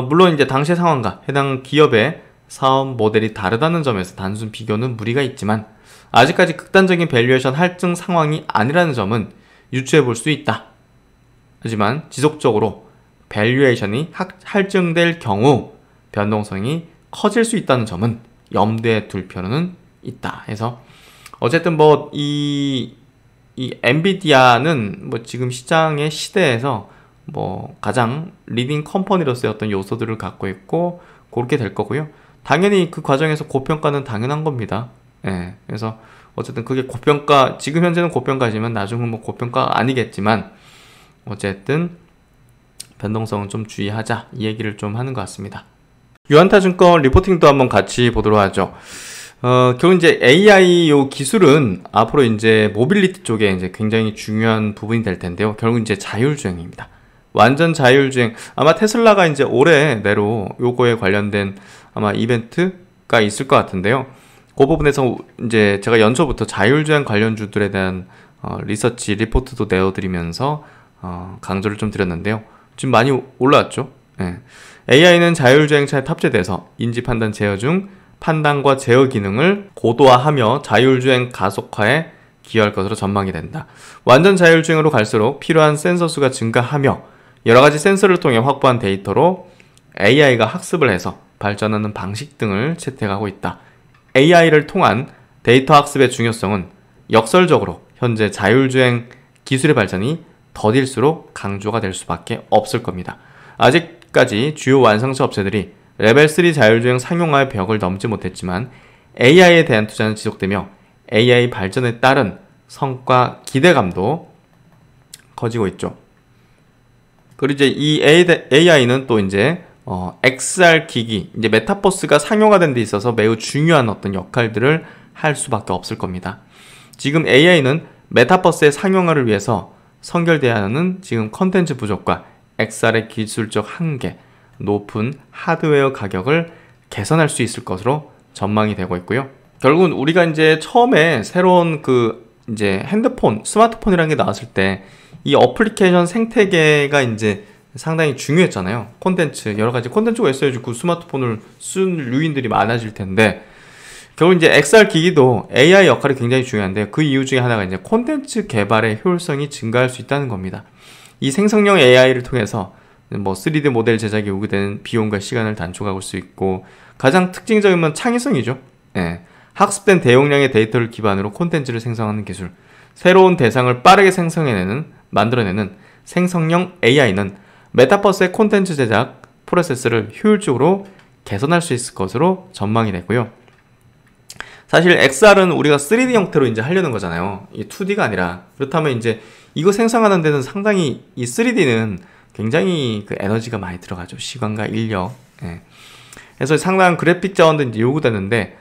물론 이제 당시의 상황과 해당 기업의 사업 모델이 다르다는 점에서 단순 비교는 무리가 있지만 아직까지 극단적인 밸류에이션 할증 상황이 아니라는 점은 유추해 볼 수 있다. 하지만 지속적으로 밸류에이션이 할증될 경우 변동성이 커질 수 있다는 점은 염두에 둘 필요는 있다. 해서 어쨌든 뭐 이 엔비디아는 뭐 지금 시장의 시대에서 뭐 가장 리딩 컴퍼니로서의 어떤 요소들을 갖고 있고 그렇게 될 거고요. 당연히 그 과정에서 고평가는 당연한 겁니다. 그래서 어쨌든 그게 고평가, 지금 현재는 고평가지만 나중은 뭐 고평가가 아니겠지만 어쨌든 변동성은 좀 주의하자, 이 얘기를 좀 하는 것 같습니다. 유한타증권 리포팅도 한번 같이 보도록 하죠. 결국 이제 AI 요 기술은 앞으로 이제 모빌리티 쪽에 이제 굉장히 중요한 부분이 될 텐데요. 결국 이제 자율주행입니다. 완전 자율주행. 아마 테슬라가 이제 올해 내로 요거에 관련된 아마 이벤트가 있을 것 같은데요. 그 부분에서 이제 제가 연초부터 자율주행 관련주들에 대한 리서치 리포트도 내어드리면서 강조를 좀 드렸는데요. 지금 많이 올라왔죠. AI는 자율주행차에 탑재돼서 인지판단 제어 중 판단과 제어 기능을 고도화하며 자율주행 가속화에 기여할 것으로 전망이 된다. 완전 자율주행으로 갈수록 필요한 센서 수가 증가하며 여러가지 센서를 통해 확보한 데이터로 AI가 학습을 해서 발전하는 방식 등을 채택하고 있다. AI를 통한 데이터 학습의 중요성은 역설적으로 현재 자율주행 기술의 발전이 더딜수록 강조가 될 수밖에 없을 겁니다. 아직까지 주요 완성차 업체들이 레벨 3 자율주행 상용화의 벽을 넘지 못했지만 AI에 대한 투자는 지속되며 AI 발전에 따른 성과 기대감도 커지고 있죠. 그리고 이제 이 AI는 또 이제 XR 기기, 이제 메타버스가 상용화된 데 있어서 매우 중요한 어떤 역할들을 할 수밖에 없을 겁니다. 지금 AI는 메타버스의 상용화를 위해서 선결돼야 하는 지금 컨텐츠 부족과 XR의 기술적 한계, 높은 하드웨어 가격을 개선할 수 있을 것으로 전망이 되고 있고요. 결국은 우리가 이제 처음에 새로운 이제 핸드폰, 스마트폰이라는 게 나왔을 때 이 어플리케이션 생태계가 이제 상당히 중요했잖아요. 콘텐츠, 여러 가지 콘텐츠가 있어야지 그 스마트폰을 쓴 유인들이 많아질 텐데, 결국 이제 XR 기기도 AI 역할이 굉장히 중요한데, 그 이유 중에 하나가 이제 콘텐츠 개발의 효율성이 증가할 수 있다는 겁니다. 이 생성형 AI를 통해서 뭐 3D 모델 제작에 요구되는 비용과 시간을 단축할 수 있고, 가장 특징적인 건 창의성이죠. 예. 학습된 대용량의 데이터를 기반으로 콘텐츠를 생성하는 기술, 새로운 대상을 빠르게 만들어내는 생성형 AI는 메타버스의 콘텐츠 제작 프로세스를 효율적으로 개선할 수 있을 것으로 전망이 되고요. 사실 XR은 우리가 3D 형태로 이제 하려는 거잖아요. 이 2D가 아니라. 그렇다면 이제 이거 생성하는 데는 상당히 이 3D는 굉장히 에너지가 많이 들어가죠. 시간과 인력. 예. 그래서 상당한 그래픽 자원도 이제 요구되는데,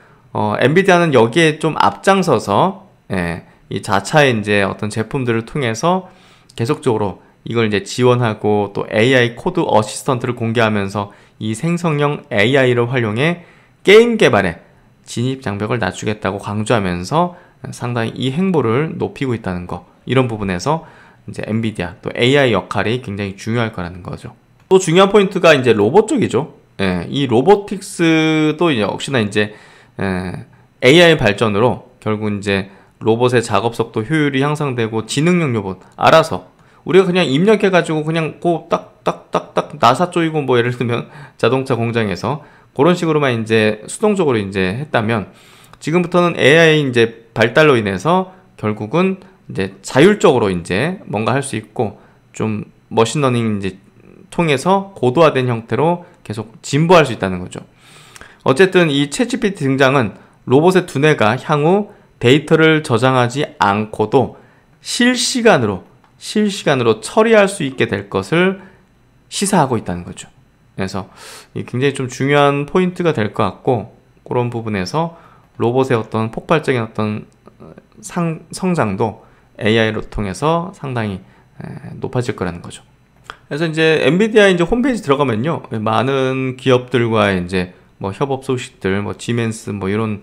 엔비디아는 여기에 좀 앞장서서, 예, 이 자차의 이제 어떤 제품들을 통해서 계속적으로 이걸 이제 지원하고, 또 AI 코드 어시스턴트를 공개하면서 이 생성형 AI를 활용해 게임 개발에 진입 장벽을 낮추겠다고 강조하면서 상당히 이 행보를 높이고 있다는 거, 이런 부분에서 이제 엔비디아 또 AI 역할이 굉장히 중요할 거라는 거죠. 또 중요한 포인트가 이제 로봇 쪽이죠. 예, 이 로보틱스도 역시나 이제 AI 발전으로 결국 이제 로봇의 작업 속도 효율이 향상되고, 지능형 로봇 알아서 우리가 그냥 입력해가지고 그냥 딱딱딱딱 나사 쪼이고, 뭐 예를 들면 자동차 공장에서 그런 식으로만 이제 수동적으로 이제 했다면, 지금부터는 AI 이제 발달로 인해서 결국은 이제 자율적으로 이제 뭔가 할 수 있고, 좀 머신러닝 이제 통해서 고도화된 형태로 계속 진보할 수 있다는 거죠. 어쨌든 이 챗GPT 등장은 로봇의 두뇌가 향후 데이터를 저장하지 않고도 실시간으로 처리할 수 있게 될 것을 시사하고 있다는 거죠. 그래서 굉장히 좀 중요한 포인트가 될 것 같고, 그런 부분에서 로봇의 어떤 폭발적인 어떤 성장도 AI로 통해서 상당히 높아질 거라는 거죠. 그래서 이제 엔비디아 이제 홈페이지 들어가면요, 많은 기업들과 이제 뭐 협업 소식들, 뭐 지멘스 뭐 이런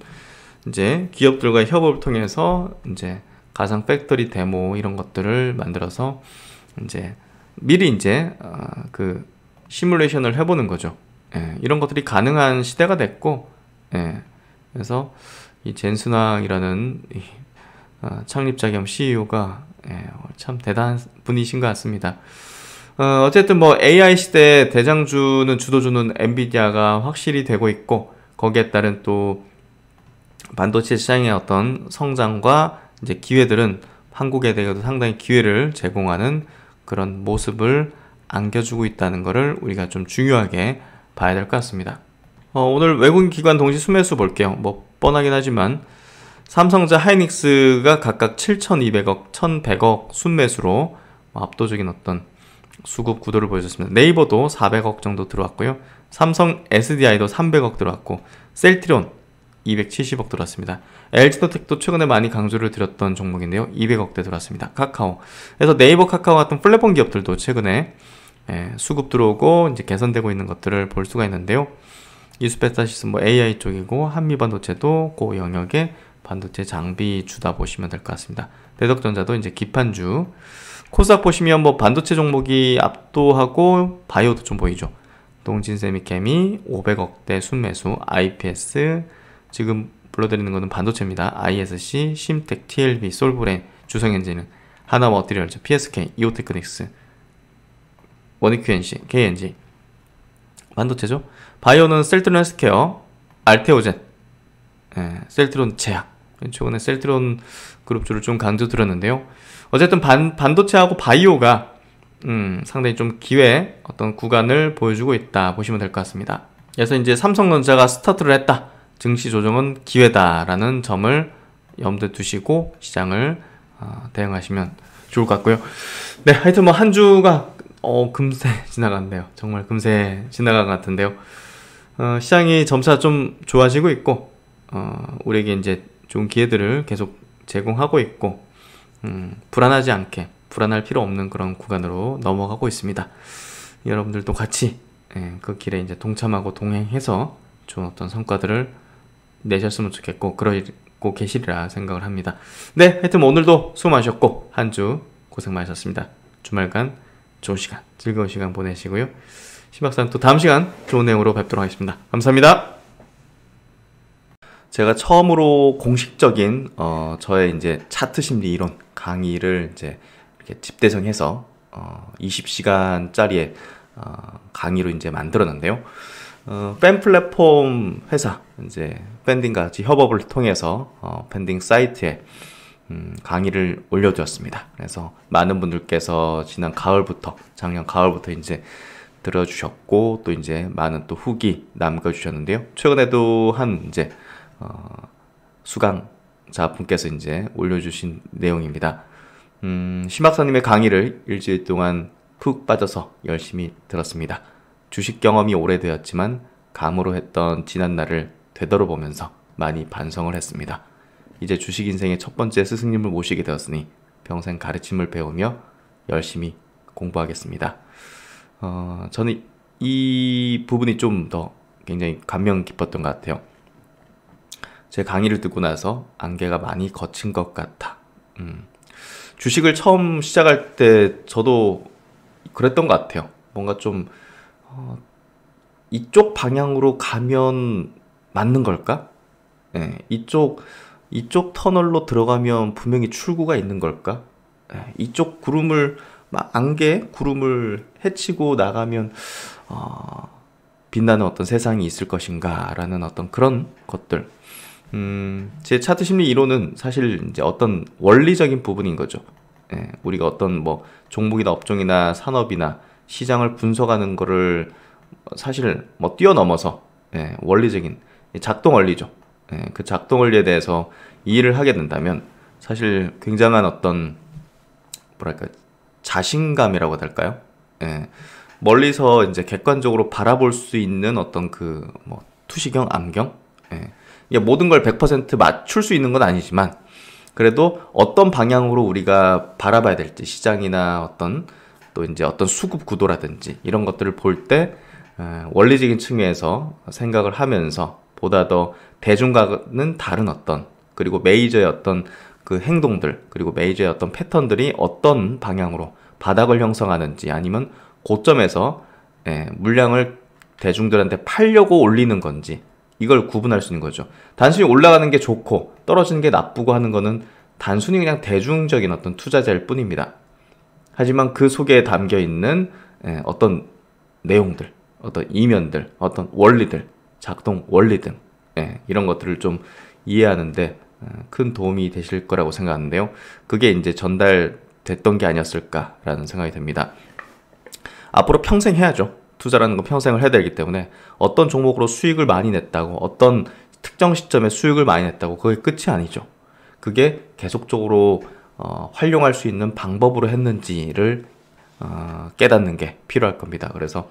이제 기업들과의 협업을 통해서 이제 가상 팩토리 데모 이런 것들을 만들어서 이제 미리 이제 시뮬레이션을 해보는 거죠. 예, 이런 것들이 가능한 시대가 됐고, 예, 그래서 이 젠슨왕이라는 창립자 겸 CEO가 참 대단한 분이신 것 같습니다. 어쨌든 뭐 AI 시대의 대장주는 주도주는 엔비디아가 확실히 되고 있고, 거기에 따른 또 반도체 시장의 어떤 성장과 이제 기회들은 한국에 대해서도 상당히 기회를 제공하는 그런 모습을 안겨주고 있다는 것을 우리가 좀 중요하게 봐야 될 것 같습니다. 오늘 외국인 기관 동시 순매수 볼게요. 뭐 뻔하긴 하지만 삼성전자, 하이닉스가 각각 7,200억, 1,100억 순매수로 압도적인 어떤 수급 구도를 보여줬습니다. 네이버도 400억 정도 들어왔고요. 삼성 SDI도 300억 들어왔고, 셀트리온 270억 들어왔습니다. LG노텍도 최근에 많이 강조를 드렸던 종목인데요. 200억대 들어왔습니다. 카카오. 그래서 네이버, 카카오 같은 플랫폼 기업들도 최근에 수급 들어오고 이제 개선되고 있는 것들을 볼 수가 있는데요. 이수페타시스 뭐 AI 쪽이고, 한미반도체도 그 영역의 반도체 장비 주다 보시면 될 것 같습니다. 대덕전자도 이제 기판주. 코스닥 보시면 뭐 반도체 종목이 압도하고 바이오도 좀 보이죠. 동진세미케미 500억대 순매수, IPS 지금 불러드리는 것은 반도체입니다. ISC, 심텍, TLB, 솔브레인, 주성엔진은 하나머티리얼즈, PSK, 이오테크닉스, 원익QNC, KNG 반도체죠. 바이오는 셀트론 헬스케어, 알테오젠, 셀트론 제약, 최근에 셀트리온 그룹주를 좀 강조드렸는데요. 어쨌든 반도체하고 바이오가 상당히 좀 기회 어떤 구간을 보여주고 있다 보시면 될 것 같습니다. 그래서 이제 삼성전자가 스타트를 했다, 증시 조정은 기회다라는 점을 염두에 두시고 시장을 대응하시면 좋을 것 같고요. 네, 하여튼 뭐 한 주가 금세 지나갔네요. 정말 금세 지나간 것 같은데요. 시장이 점차 좀 좋아지고 있고 우리에게 이제 좋은 기회들을 계속 제공하고 있고 불안하지 않게, 불안할 필요 없는 그런 구간으로 넘어가고 있습니다. 여러분들도 같이 그 길에 이제 동참하고 동행해서 좋은 어떤 성과들을 내셨으면 좋겠고 그러고 계시리라 생각을 합니다. 네, 하여튼 오늘도 수고 많으셨고 한 주 고생 많으셨습니다. 주말간 좋은 시간, 즐거운 시간 보내시고요. 신박사는 또 다음 시간 좋은 내용으로 뵙도록 하겠습니다. 감사합니다. 제가 처음으로 공식적인 저의 이제 차트 심리 이론 강의를 이제 이렇게 집대성해서 20시간짜리의 강의로 이제 만들었는데요. 팬 플랫폼 회사 이제 팬딩과 같이 협업을 통해서 팬딩 사이트에 강의를 올려두었습니다. 그래서 많은 분들께서 지난 가을부터, 작년 가을부터 이제 들어주셨고 또 이제 많은 또 후기 남겨주셨는데요. 최근에도 한 이제 수강자분께서 이제 올려주신 내용입니다. 신박사님의 강의를 일주일 동안 푹 빠져서 열심히 들었습니다. 주식 경험이 오래되었지만 감으로 했던 지난날을 되돌아보면서 많이 반성을 했습니다. 이제 주식 인생의 첫 번째 스승님을 모시게 되었으니 평생 가르침을 배우며 열심히 공부하겠습니다. 저는 이 부분이 좀 더 굉장히 감명 깊었던 것 같아요. 제 강의를 듣고 나서 안개가 많이 걷힌 것 같아. 주식을 처음 시작할 때 저도 그랬던 것 같아요. 뭔가 좀 이쪽 방향으로 가면 맞는 걸까? 네, 이쪽 터널로 들어가면 분명히 출구가 있는 걸까? 네, 이쪽 구름을 안개 구름을 헤치고 나가면 빛나는 어떤 세상이 있을 것인가 라는 어떤 그런 것들. 제 차트 심리 이론은 사실 이제 어떤 원리적인 부분인 거죠. 예, 우리가 어떤 뭐 종목이나 업종이나 산업이나 시장을 분석하는 거를 사실 뭐 뛰어넘어서 원리적인 작동 원리죠. 그 작동 원리에 대해서 이해를 하게 된다면 사실 굉장한 어떤 뭐랄까 자신감이라고 해야 될까요? 멀리서 이제 객관적으로 바라볼 수 있는 어떤 그 뭐 투시경, 암경, 모든 걸 100% 맞출 수 있는 건 아니지만 그래도 어떤 방향으로 우리가 바라봐야 될지 시장이나 어떤 또 이제 어떤 수급 구도라든지 이런 것들을 볼 때 원리적인 측면에서 생각을 하면서 보다 더 대중과는 다른 어떤 그리고 메이저의 어떤 그 행동들 그리고 메이저의 어떤 패턴들이 어떤 방향으로 바닥을 형성하는지 아니면 고점에서 물량을 대중들한테 팔려고 올리는 건지 이걸 구분할 수 있는 거죠. 단순히 올라가는 게 좋고 떨어지는 게 나쁘고 하는 거는 단순히 그냥 대중적인 어떤 투자자일 뿐입니다. 하지만 그 속에 담겨 있는 어떤 내용들, 어떤 이면들, 어떤 원리들, 작동 원리 등 이런 것들을 좀 이해하는데 큰 도움이 되실 거라고 생각하는데요. 그게 이제 전달됐던 게 아니었을까라는 생각이 듭니다. 앞으로 평생 해야죠. 투자라는 건 평생을 해야 되기 때문에 어떤 종목으로 수익을 많이 냈다고 어떤 특정 시점에 수익을 많이 냈다고 그게 끝이 아니죠. 그게 계속적으로 활용할 수 있는 방법으로 했는지를 깨닫는 게 필요할 겁니다. 그래서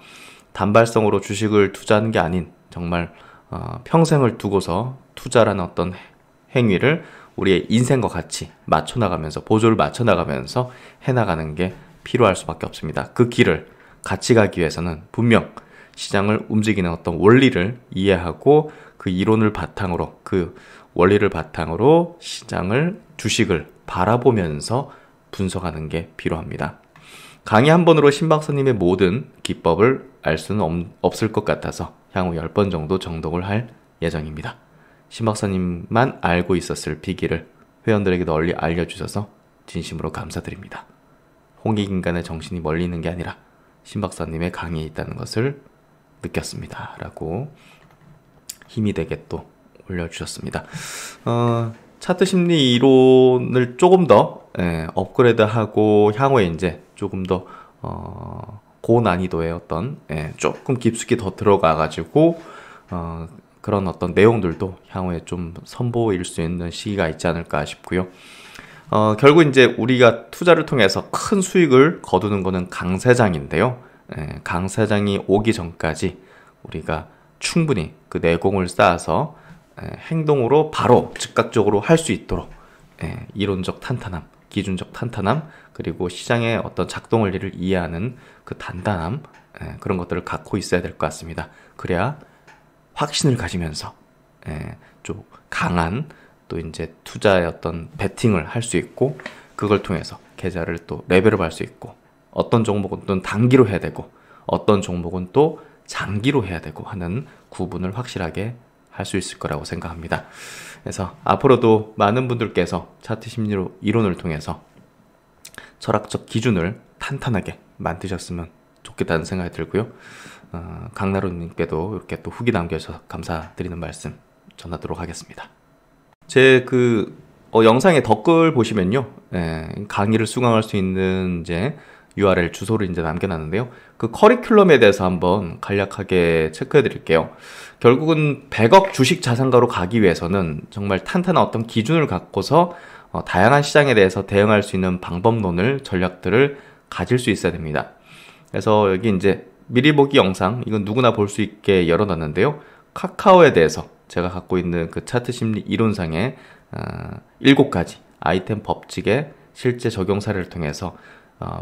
단발성으로 주식을 투자하는 게 아닌 정말 평생을 두고서 투자라는 어떤 행위를 우리의 인생과 같이 맞춰나가면서 보조를 맞춰나가면서 해나가는 게 필요할 수밖에 없습니다. 그 길을 같이 가기 위해서는 분명 시장을 움직이는 어떤 원리를 이해하고 그 이론을 바탕으로 그 원리를 바탕으로 시장을 주식을 바라보면서 분석하는 게 필요합니다. 강의 한 번으로 신박사님의 모든 기법을 알 수는 없을 것 같아서 향후 10번 정도 정독을 할 예정입니다. 신박사님만 알고 있었을 비기를 회원들에게 널리 알려주셔서 진심으로 감사드립니다. 홍익인간의 정신이 멀리 있는 게 아니라 신박사님의 강의에 있다는 것을 느꼈습니다. 라고 힘이 되게 또 올려주셨습니다. 차트 심리 이론을 조금 더 업그레이드하고 향후에 이제 조금 더 고난이도의 어떤 조금 깊숙이 더 들어가가지고 그런 어떤 내용들도 향후에 좀 선보일 수 있는 시기가 있지 않을까 싶고요. 결국 이제 우리가 투자를 통해서 큰 수익을 거두는 거는 강세장인데요. 강세장이 오기 전까지 우리가 충분히 그 내공을 쌓아서 행동으로 바로 즉각적으로 할 수 있도록 이론적 탄탄함, 기준적 탄탄함, 그리고 시장의 어떤 작동 원리를 이해하는 그 단단함, 그런 것들을 갖고 있어야 될 것 같습니다. 그래야 확신을 가지면서 좀 강한 또 이제 투자의 어떤 베팅을 할 수 있고, 그걸 통해서 계좌를 또 레벨업 할 수 있고, 어떤 종목은 또 단기로 해야 되고 어떤 종목은 또 장기로 해야 되고 하는 구분을 확실하게 할 수 있을 거라고 생각합니다. 그래서 앞으로도 많은 분들께서 차트 심리 이론을 통해서 철학적 기준을 탄탄하게 만드셨으면 좋겠다는 생각이 들고요. 강나루님께도 이렇게 또 후기 남겨주셔서 감사드리는 말씀 전하도록 하겠습니다. 제 영상의 댓글 보시면요, 강의를 수강할 수 있는 이제 URL 주소를 이제 남겨놨는데요. 그 커리큘럼에 대해서 한번 간략하게 체크해 드릴게요. 결국은 100억 주식 자산가로 가기 위해서는 정말 탄탄한 어떤 기준을 갖고서 다양한 시장에 대해서 대응할 수 있는 방법론을, 전략들을 가질 수 있어야 됩니다. 그래서 여기 이제 미리 보기 영상, 이건 누구나 볼 수 있게 열어놨는데요. 카카오에 대해서 제가 갖고 있는 그 차트 심리 이론상의 7가지 아이템 법칙의 실제 적용 사례를 통해서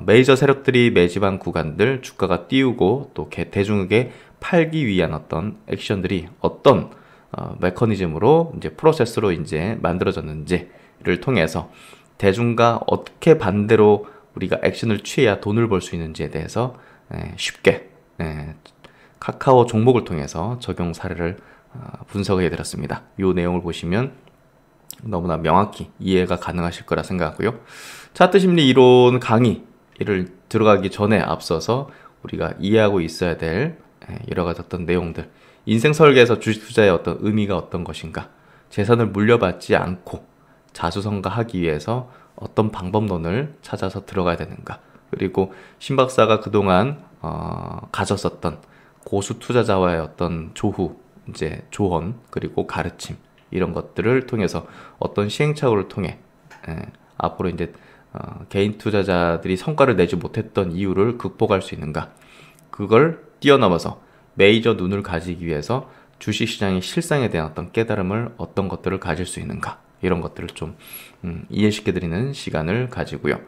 메이저 세력들이 매집한 구간들 주가가 띄우고 또 대중에게 팔기 위한 어떤 액션들이 어떤 메커니즘으로 이제 프로세스로 이제 만들어졌는지를 통해서 대중과 어떻게 반대로 우리가 액션을 취해야 돈을 벌 수 있는지에 대해서 쉽게 카카오 종목을 통해서 적용 사례를 분석을 해드렸습니다. 이 내용을 보시면 너무나 명확히 이해가 가능하실 거라 생각하고요. 차트 심리 이론 강의를 들어가기 전에 앞서서 우리가 이해하고 있어야 될 여러 가지 어떤 내용들, 인생 설계에서 주식 투자의 어떤 의미가 어떤 것인가, 재산을 물려받지 않고 자수성가하기 위해서 어떤 방법론을 찾아서 들어가야 되는가, 그리고 신 박사가 그동안 가졌었던 고수 투자자와의 어떤 조언, 그리고 가르침, 이런 것들을 통해서 어떤 시행착오를 통해 앞으로 이제 개인 투자자들이 성과를 내지 못했던 이유를 극복할 수 있는가, 그걸 뛰어넘어서 메이저 눈을 가지기 위해서 주식시장의 실상에 대한 어떤 깨달음을, 어떤 것들을 가질 수 있는가, 이런 것들을 좀 이해시켜드리는 시간을 가지고요.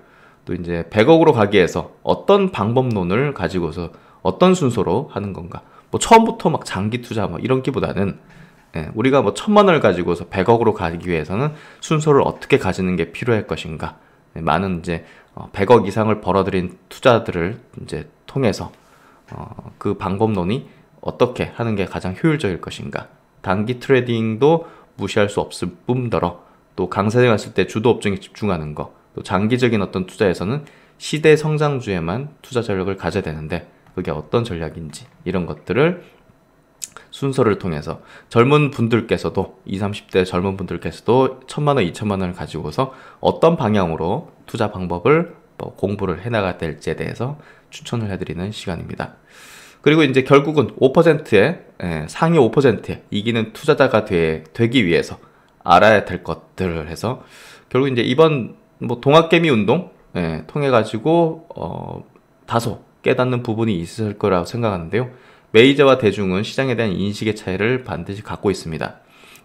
또 이제 100억으로 가기 위해서 어떤 방법론을 가지고서 어떤 순서로 하는 건가, 뭐 처음부터 막 장기 투자 뭐 이런 기보다는 우리가 뭐 1000만 원을 가지고서 100억으로 가기 위해서는 순서를 어떻게 가지는 게 필요할 것인가, 많은 이제 100억 이상을 벌어들인 투자들을 이제 통해서 그 방법론이 어떻게 하는 게 가장 효율적일 것인가, 단기 트레이딩도 무시할 수 없을 뿐더러 또 강세에 갔을 때 주도 업종에 집중하는 거, 또 장기적인 어떤 투자에서는 시대 성장주에만 투자 전략을 가져야 되는데 그게 어떤 전략인지, 이런 것들을 순서를 통해서 젊은 분들께서도 20, 30대 젊은 분들께서도 1000만 원, 2000만 원을 가지고서 어떤 방향으로 투자 방법을 공부를 해나가야 될지에 대해서 추천을 해드리는 시간입니다. 그리고 이제 결국은 5%의 상위 5%에 이기는 투자자가 되기 위해서 알아야 될 것들을 해서 결국 이제 이번 뭐 동학개미 운동 통해 가지고 다소 깨닫는 부분이 있을 거라고 생각하는데요. 메이저와 대중은 시장에 대한 인식의 차이를 반드시 갖고 있습니다.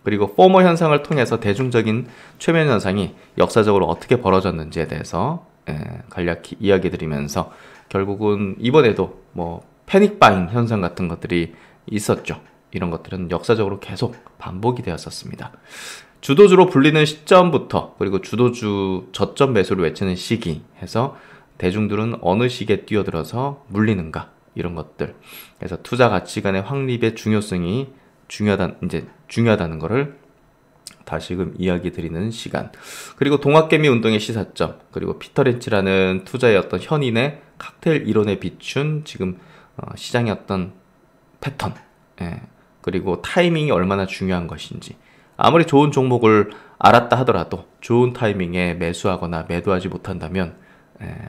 그리고 포모 현상을 통해서 대중적인 최면 현상이 역사적으로 어떻게 벌어졌는지에 대해서 간략히 이야기 드리면서 결국은 이번에도 뭐 패닉 바잉 현상 같은 것들이 있었죠. 이런 것들은 역사적으로 계속 반복이 되었었습니다. 주도주로 불리는 시점부터, 그리고 주도주 저점 매수를 외치는 시기 해서 대중들은 어느 시기에 뛰어들어서 물리는가, 이런 것들. 그래서 투자 가치관의 확립의 중요성이 중요하다는 것을 다시금 이야기 드리는 시간. 그리고 동학개미 운동의 시사점, 그리고 피터 린치라는 투자의 어떤 현인의 칵테일 이론에 비춘 지금 시장의 어떤 패턴, 그리고 타이밍이 얼마나 중요한 것인지. 아무리 좋은 종목을 알았다 하더라도 좋은 타이밍에 매수하거나 매도하지 못한다면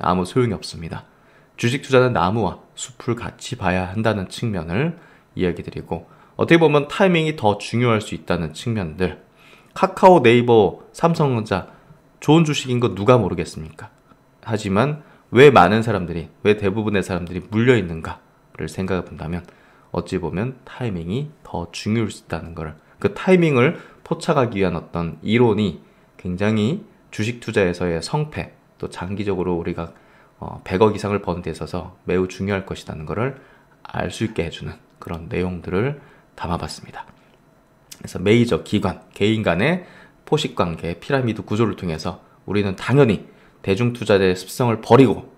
아무 소용이 없습니다. 주식 투자는 나무와 숲을 같이 봐야 한다는 측면을 이야기 드리고, 어떻게 보면 타이밍이 더 중요할 수 있다는 측면들, 카카오, 네이버, 삼성전자 좋은 주식인 거 누가 모르겠습니까? 하지만 왜 많은 사람들이, 왜 대부분의 사람들이 물려있는가를 생각해 본다면 어찌 보면 타이밍이 더 중요할 수 있다는 걸, 그 타이밍을 포착하기 위한 어떤 이론이 굉장히 주식 투자에서의 성패, 또 장기적으로 우리가 100억 이상을 버는 데 있어서 매우 중요할 것이라는 것을 알 수 있게 해주는 그런 내용들을 담아봤습니다. 그래서 메이저 기관, 개인 간의 포식관계, 피라미드 구조를 통해서 우리는 당연히 대중투자자의 습성을 버리고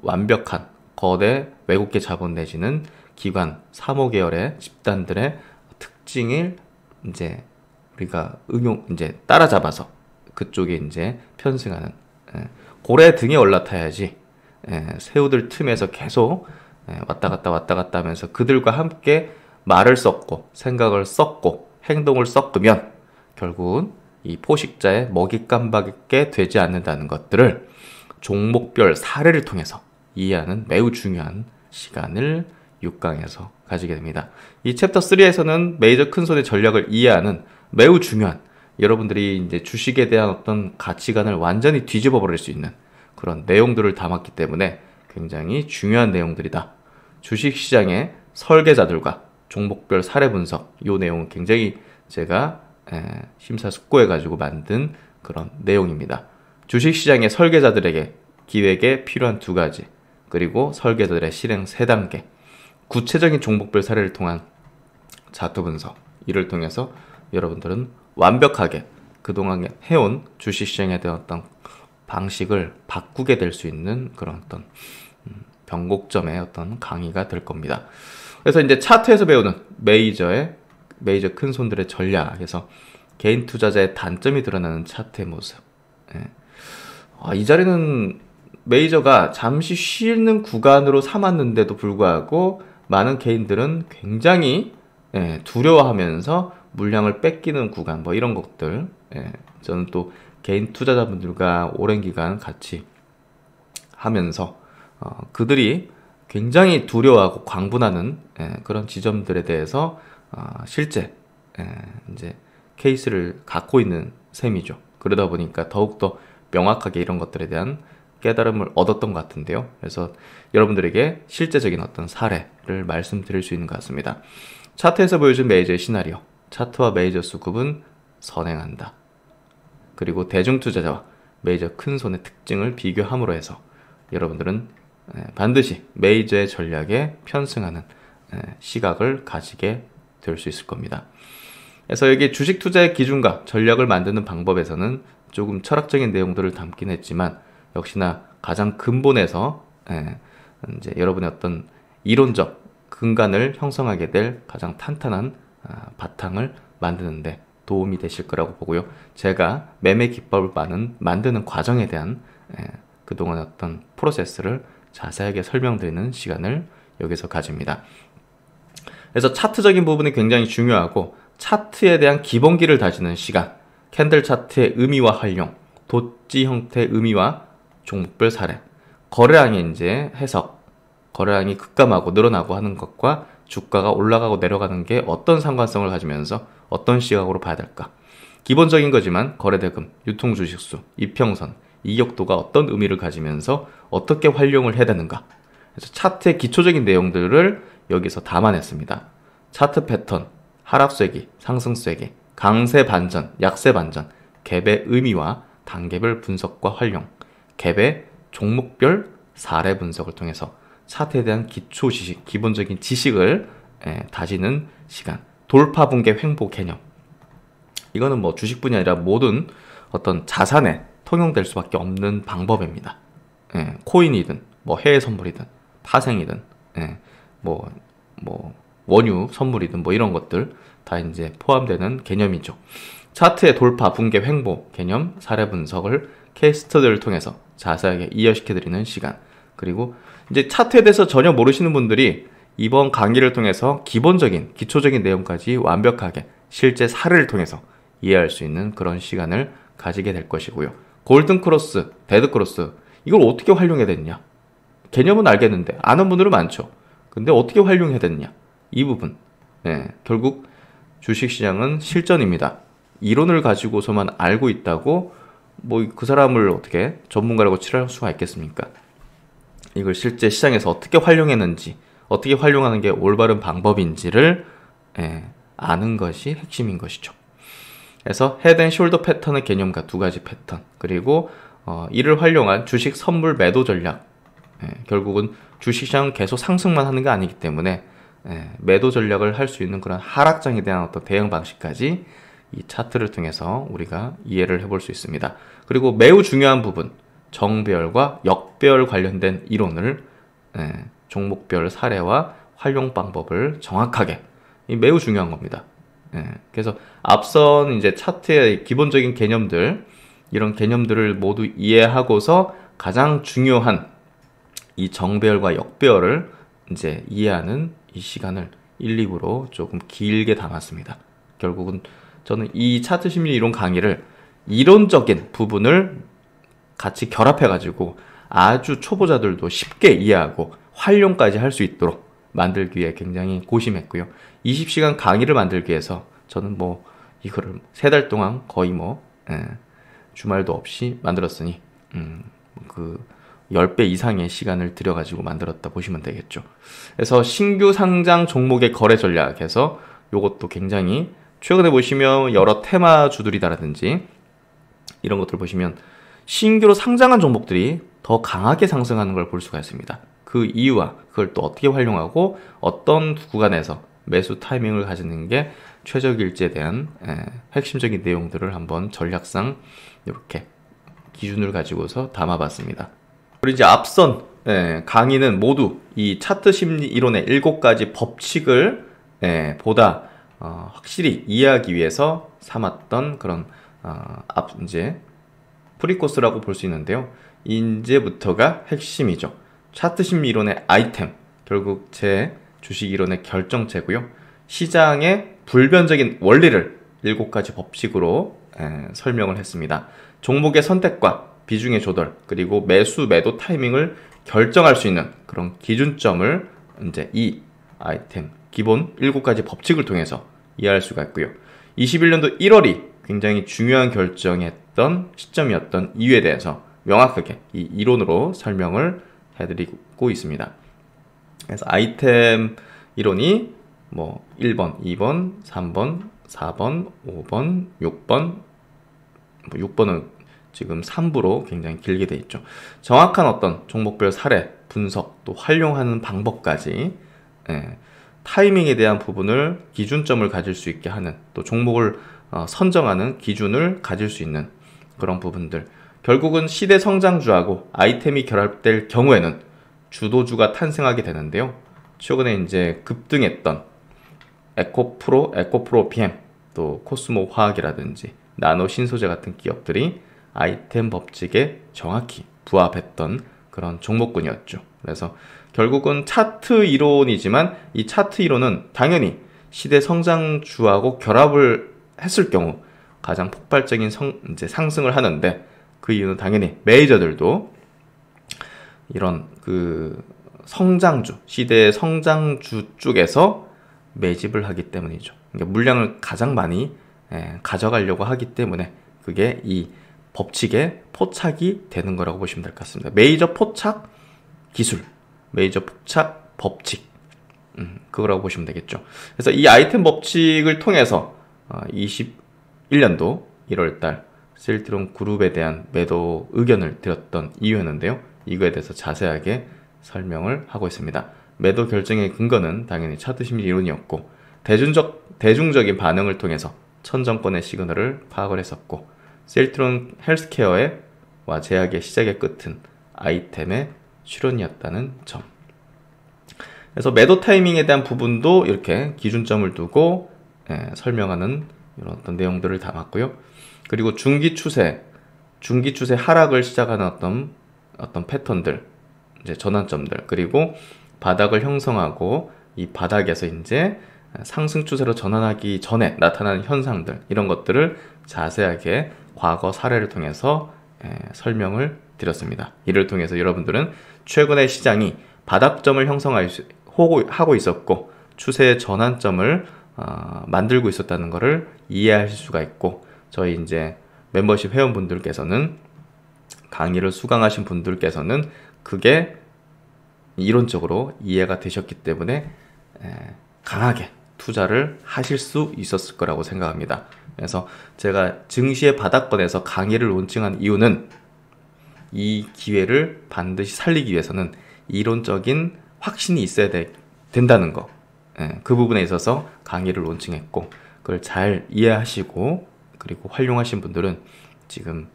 완벽한 거대 외국계 자본 내지는 기관, 사모계열의 집단들의 특징을 이제 우리가 이제 따라잡아서 그쪽에 이제 편승하는, 고래 등에 올라타야지 새우들 틈에서 계속 왔다 갔다 하면서 그들과 함께 말을 섞고 생각을 섞고 행동을 섞으면 결국은 이 포식자의 먹잇감밖에 되지 않는다는 것들을 종목별 사례를 통해서 이해하는 매우 중요한 시간을 6강에서 가지게 됩니다. 이 챕터 3에서는 메이저 큰손의 전략을 이해하는 매우 중요한, 여러분들이 이제 주식에 대한 어떤 가치관을 완전히 뒤집어 버릴 수 있는 그런 내용들을 담았기 때문에 굉장히 중요한 내용들이다. 주식시장의 설계자들과 종목별 사례 분석, 이 내용은 굉장히 제가 심사숙고해가지고 만든 그런 내용입니다. 주식시장의 설계자들에게 기획에 필요한 2가지, 그리고 설계자들의 실행 3단계, 구체적인 종목별 사례를 통한 차트 분석, 이를 통해서 여러분들은 완벽하게 그동안 해온 주식시장에 대한 어떤 방식을 바꾸게 될 수 있는 그런 어떤 변곡점의 어떤 강의가 될 겁니다. 그래서 이제 차트에서 배우는 메이저 큰 손들의 전략에서 개인 투자자의 단점이 드러나는 차트의 모습. 이 자리는 메이저가 잠시 쉬는 구간으로 삼았는데도 불구하고 많은 개인들은 굉장히 두려워하면서 물량을 뺏기는 구간, 뭐 이런 것들. 저는 또 개인 투자자분들과 오랜 기간 같이 하면서 그들이 굉장히 두려워하고 광분하는 그런 지점들에 대해서 실제 이제 케이스를 갖고 있는 셈이죠. 그러다 보니까 더욱더 명확하게 이런 것들에 대한 깨달음을 얻었던 것 같은데요. 그래서 여러분들에게 실제적인 어떤 사례를 말씀드릴 수 있는 것 같습니다. 차트에서 보여준 메이저의 시나리오, 차트와 메이저 수급은 선행한다. 그리고 대중투자자와 메이저 큰손의 특징을 비교함으로 해서 여러분들은 반드시 메이저의 전략에 편승하는 시각을 가지게 될 수 있을 겁니다. 그래서 여기 주식 투자의 기준과 전략을 만드는 방법에서는 조금 철학적인 내용들을 담긴 했지만, 역시나 가장 근본에서 이제 여러분의 어떤 이론적 근간을 형성하게 될 가장 탄탄한 바탕을 만드는데 도움이 되실 거라고 보고요. 제가 매매 기법을 만드는 과정에 대한 그동안 어떤 프로세스를 자세하게 설명드리는 시간을 여기서 가집니다. 그래서 차트적인 부분이 굉장히 중요하고, 차트에 대한 기본기를 다지는 시간, 캔들 차트의 의미와 활용, 도지 형태의 의미와 종목별 사례, 거래량의 이제 해석, 거래량이 급감하고 늘어나고 하는 것과 주가가 올라가고 내려가는 게 어떤 상관성을 가지면서 어떤 시각으로 봐야 될까? 기본적인 거지만 거래대금, 유통주식수, 이평선, 이격도가 어떤 의미를 가지면서 어떻게 활용을 해야 되는가? 그래서 차트의 기초적인 내용들을 여기서 담아냈습니다. 차트 패턴, 하락세기, 상승세기, 강세 반전, 약세 반전, 갭의 의미와 단계별 분석과 활용, 갭의 종목별 사례 분석을 통해서 차트에 대한 기초 지식, 기본적인 지식을 다지는 시간, 돌파 붕괴 횡보 개념. 이거는 뭐 주식뿐이 아니라 모든 어떤 자산에 통용될 수밖에 없는 방법입니다. 코인이든 뭐 해외 선물이든 파생이든 뭐 원유 선물이든 뭐 이런 것들 다 이제 포함되는 개념이죠. 차트의 돌파, 붕괴, 횡보 개념, 사례 분석을 케이스 스터디를 통해서 자세하게 이해시켜드리는 시간. 그리고 이제 차트에 대해서 전혀 모르시는 분들이 이번 강의를 통해서 기본적인, 기초적인 내용까지 완벽하게 실제 사례를 통해서 이해할 수 있는 그런 시간을 가지게 될 것이고요. 골든 크로스, 데드 크로스, 이걸 어떻게 활용해야 되느냐? 개념은 알겠는데 아는 분들은 많죠. 근데 어떻게 활용해야 되느냐? 이 부분. 결국 주식시장은 실전입니다. 이론을 가지고서만 알고 있다고 뭐 그 사람을 어떻게 전문가라고 칠할 수가 있겠습니까? 이걸 실제 시장에서 어떻게 활용했는지, 어떻게 활용하는 게 올바른 방법인지를 아는 것이 핵심인 것이죠. 그래서 헤드 앤 숄더 패턴의 개념과 두 가지 패턴, 그리고 이를 활용한 주식 선물 매도 전략. 결국은 주식시장은 계속 상승만 하는 게 아니기 때문에 매도 전략을 할 수 있는 그런 하락장에 대한 어떤 대응 방식까지 이 차트를 통해서 우리가 이해를 해볼 수 있습니다. 그리고 매우 중요한 부분, 정배열과 역배열 관련된 이론을 종목별 사례와 활용 방법을 정확하게, 매우 중요한 겁니다. 그래서 앞선 이제 차트의 기본적인 개념들, 이런 개념들을 모두 이해하고서 가장 중요한 이 정배열과 역배열을 이제 이해하는 이 시간을 1, 2부로 조금 길게 담았습니다. 결국은 저는 이 차트 심리 이론 강의를 이론적인 부분을 같이 결합해가지고 아주 초보자들도 쉽게 이해하고 활용까지 할 수 있도록 만들기 위해 굉장히 고심했고요. 20시간 강의를 만들기 위해서 저는 뭐 이거를 3달 동안 거의 주말도 없이 만들었으니 그 10배 이상의 시간을 들여가지고 만들었다 보시면 되겠죠. 그래서 신규 상장 종목의 거래 전략에서 요것도 굉장히 최근에 보시면 여러 테마주들이다라든지 이런 것들 보시면 신규로 상장한 종목들이 더 강하게 상승하는 걸 볼 수가 있습니다. 그 이유와 그걸 또 어떻게 활용하고 어떤 구간에서 매수 타이밍을 가지는 게 최적일지에 대한 핵심적인 내용들을 한번 전략상 이렇게 기준을 가지고서 담아봤습니다. 그리고 이제 앞선 강의는 모두 이 차트 심리 이론의 7가지 법칙을 보다 확실히 이해하기 위해서 삼았던 그런 이제 프리코스라고 볼 수 있는데요. 이제부터가 핵심이죠. 차트 심리 이론의 아이템, 결국 제 주식 이론의 결정체고요. 시장의 불변적인 원리를 7가지 법칙으로 설명을 했습니다. 종목의 선택과 비중의 조절, 그리고 매수 매도 타이밍을 결정할 수 있는 그런 기준점을 이제 이 아이템 기본 7가지 법칙을 통해서 이해할 수가 있고요. 21년도 1월이 굉장히 중요한 결정했던 시점이었던 이유에 대해서 명확하게 이 이론으로 설명을 해드리고 있습니다. 그래서 아이템 이론이 뭐 1번, 2번, 3번, 4번, 5번, 6번, 6번은 지금 3부로 굉장히 길게 돼 있죠. 정확한 어떤 종목별 사례, 분석, 또 활용하는 방법까지 타이밍에 대한 부분을 기준점을 가질 수 있게 하는, 또 종목을 선정하는 기준을 가질 수 있는 그런 부분들. 결국은 시대 성장주하고 아이템이 결합될 경우에는 주도주가 탄생하게 되는데요. 최근에 이제 급등했던 에코프로 PM, 또 코스모 화학이라든지 나노 신소재 같은 기업들이 아이템 법칙에 정확히 부합했던 그런 종목군이었죠. 그래서 결국은 차트 이론이지만 이 차트 이론은 당연히 시대 성장주하고 결합을 했을 경우 가장 폭발적인 이제 상승을 하는데, 그 이유는 당연히 메이저들도 이런 그 성장주, 시대의 성장주 쪽에서 매집을 하기 때문이죠. 그러니까 물량을 가장 많이 가져가려고 하기 때문에 그게 이 법칙에 포착이 되는 거라고 보시면 될 것 같습니다. 메이저 포착 기술, 메이저 포착 법칙, 그거라고 보시면 되겠죠. 그래서 이 아이템 법칙을 통해서 21년도 1월달 셀트론 그룹에 대한 매도 의견을 드렸던 이유였는데요. 이거에 대해서 자세하게 설명을 하고 있습니다. 매도 결정의 근거는 당연히 차트 심리 이론이었고, 대중적인 반응을 통해서 천정권의 시그널을 파악을 했었고, 셀트론 헬스케어와 제약의 시작의 끝은 아이템의 출현이었다는 점. 그래서 매도 타이밍에 대한 부분도 이렇게 기준점을 두고 설명하는 이런 어떤 내용들을 담았고요. 그리고 중기 추세 하락을 시작하는 어떤 패턴들, 이제 전환점들, 그리고 바닥을 형성하고 이 바닥에서 이제 상승 추세로 전환하기 전에 나타나는 현상들, 이런 것들을 자세하게 과거 사례를 통해서 설명을 드렸습니다. 이를 통해서 여러분들은 최근에 시장이 바닥점을 형성하고 있었고 추세의 전환점을 만들고 있었다는 것을 이해하실 수가 있고, 저희 이제 멤버십 회원분들께서는, 강의를 수강하신 분들께서는 그게 이론적으로 이해가 되셨기 때문에 강하게 투자를 하실 수 있었을 거라고 생각합니다. 그래서 제가 증시의 바닥권에서 강의를 론칭한 이유는 이 기회를 반드시 살리기 위해서는 이론적인 확신이 있어야 된다는 거, 그 부분에 있어서 강의를 론칭했고, 그걸 잘 이해하시고 그리고 활용하신 분들은 지금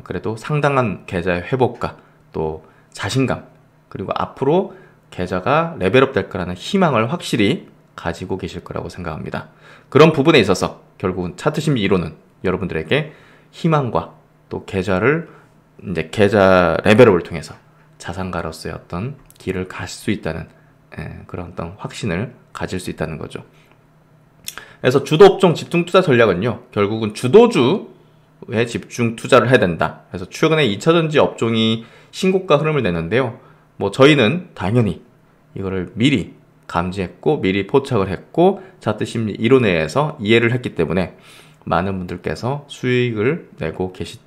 그래도 상당한 계좌의 회복과 또 자신감, 그리고 앞으로 계좌가 레벨업 될 거라는 희망을 확실히 가지고 계실 거라고 생각합니다. 그런 부분에 있어서 결국은 차트 심리 이론은 여러분들에게 희망과 또 계좌 레벨업을 통해서 자산가로서의 어떤 길을 갈 수 있다는 그런 어떤 확신을 가질 수 있다는 거죠. 그래서 주도 업종 집중 투자 전략은요, 결국은 주도주에 집중 투자를 해야 된다. 그래서 최근에 2차전지 업종이 신고가 흐름을 내는데요, 뭐 저희는 당연히 이거를 미리 감지했고 미리 포착을 했고 차트 심리 이론에 의해서 이해를 했기 때문에 많은 분들께서 수익을 내고 계신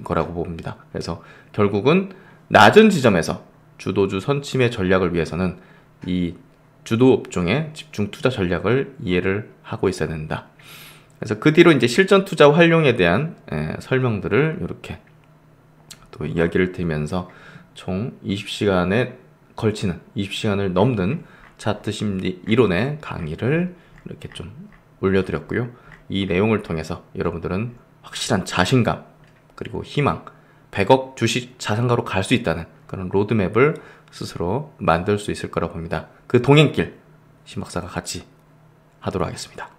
거라고 봅니다. 그래서 결국은 낮은 지점에서 주도주 선침의 전략을 위해서는 이 주도 업종의 집중 투자 전략을 이해를 하고 있어야 된다. 그래서 그 뒤로 이제 실전 투자 활용에 대한 설명들을 이렇게 또 이야기를 드리면서 총 20시간에 걸치는 20시간을 넘는 차트 심리 이론의 강의를 이렇게 좀 올려드렸고요. 이 내용을 통해서 여러분들은 확실한 자신감 그리고 희망, 100억 주식 자산가로 갈 수 있다는 그런 로드맵을 스스로 만들 수 있을 거라고 봅니다. 그 동행길 신박사가 같이 하도록 하겠습니다.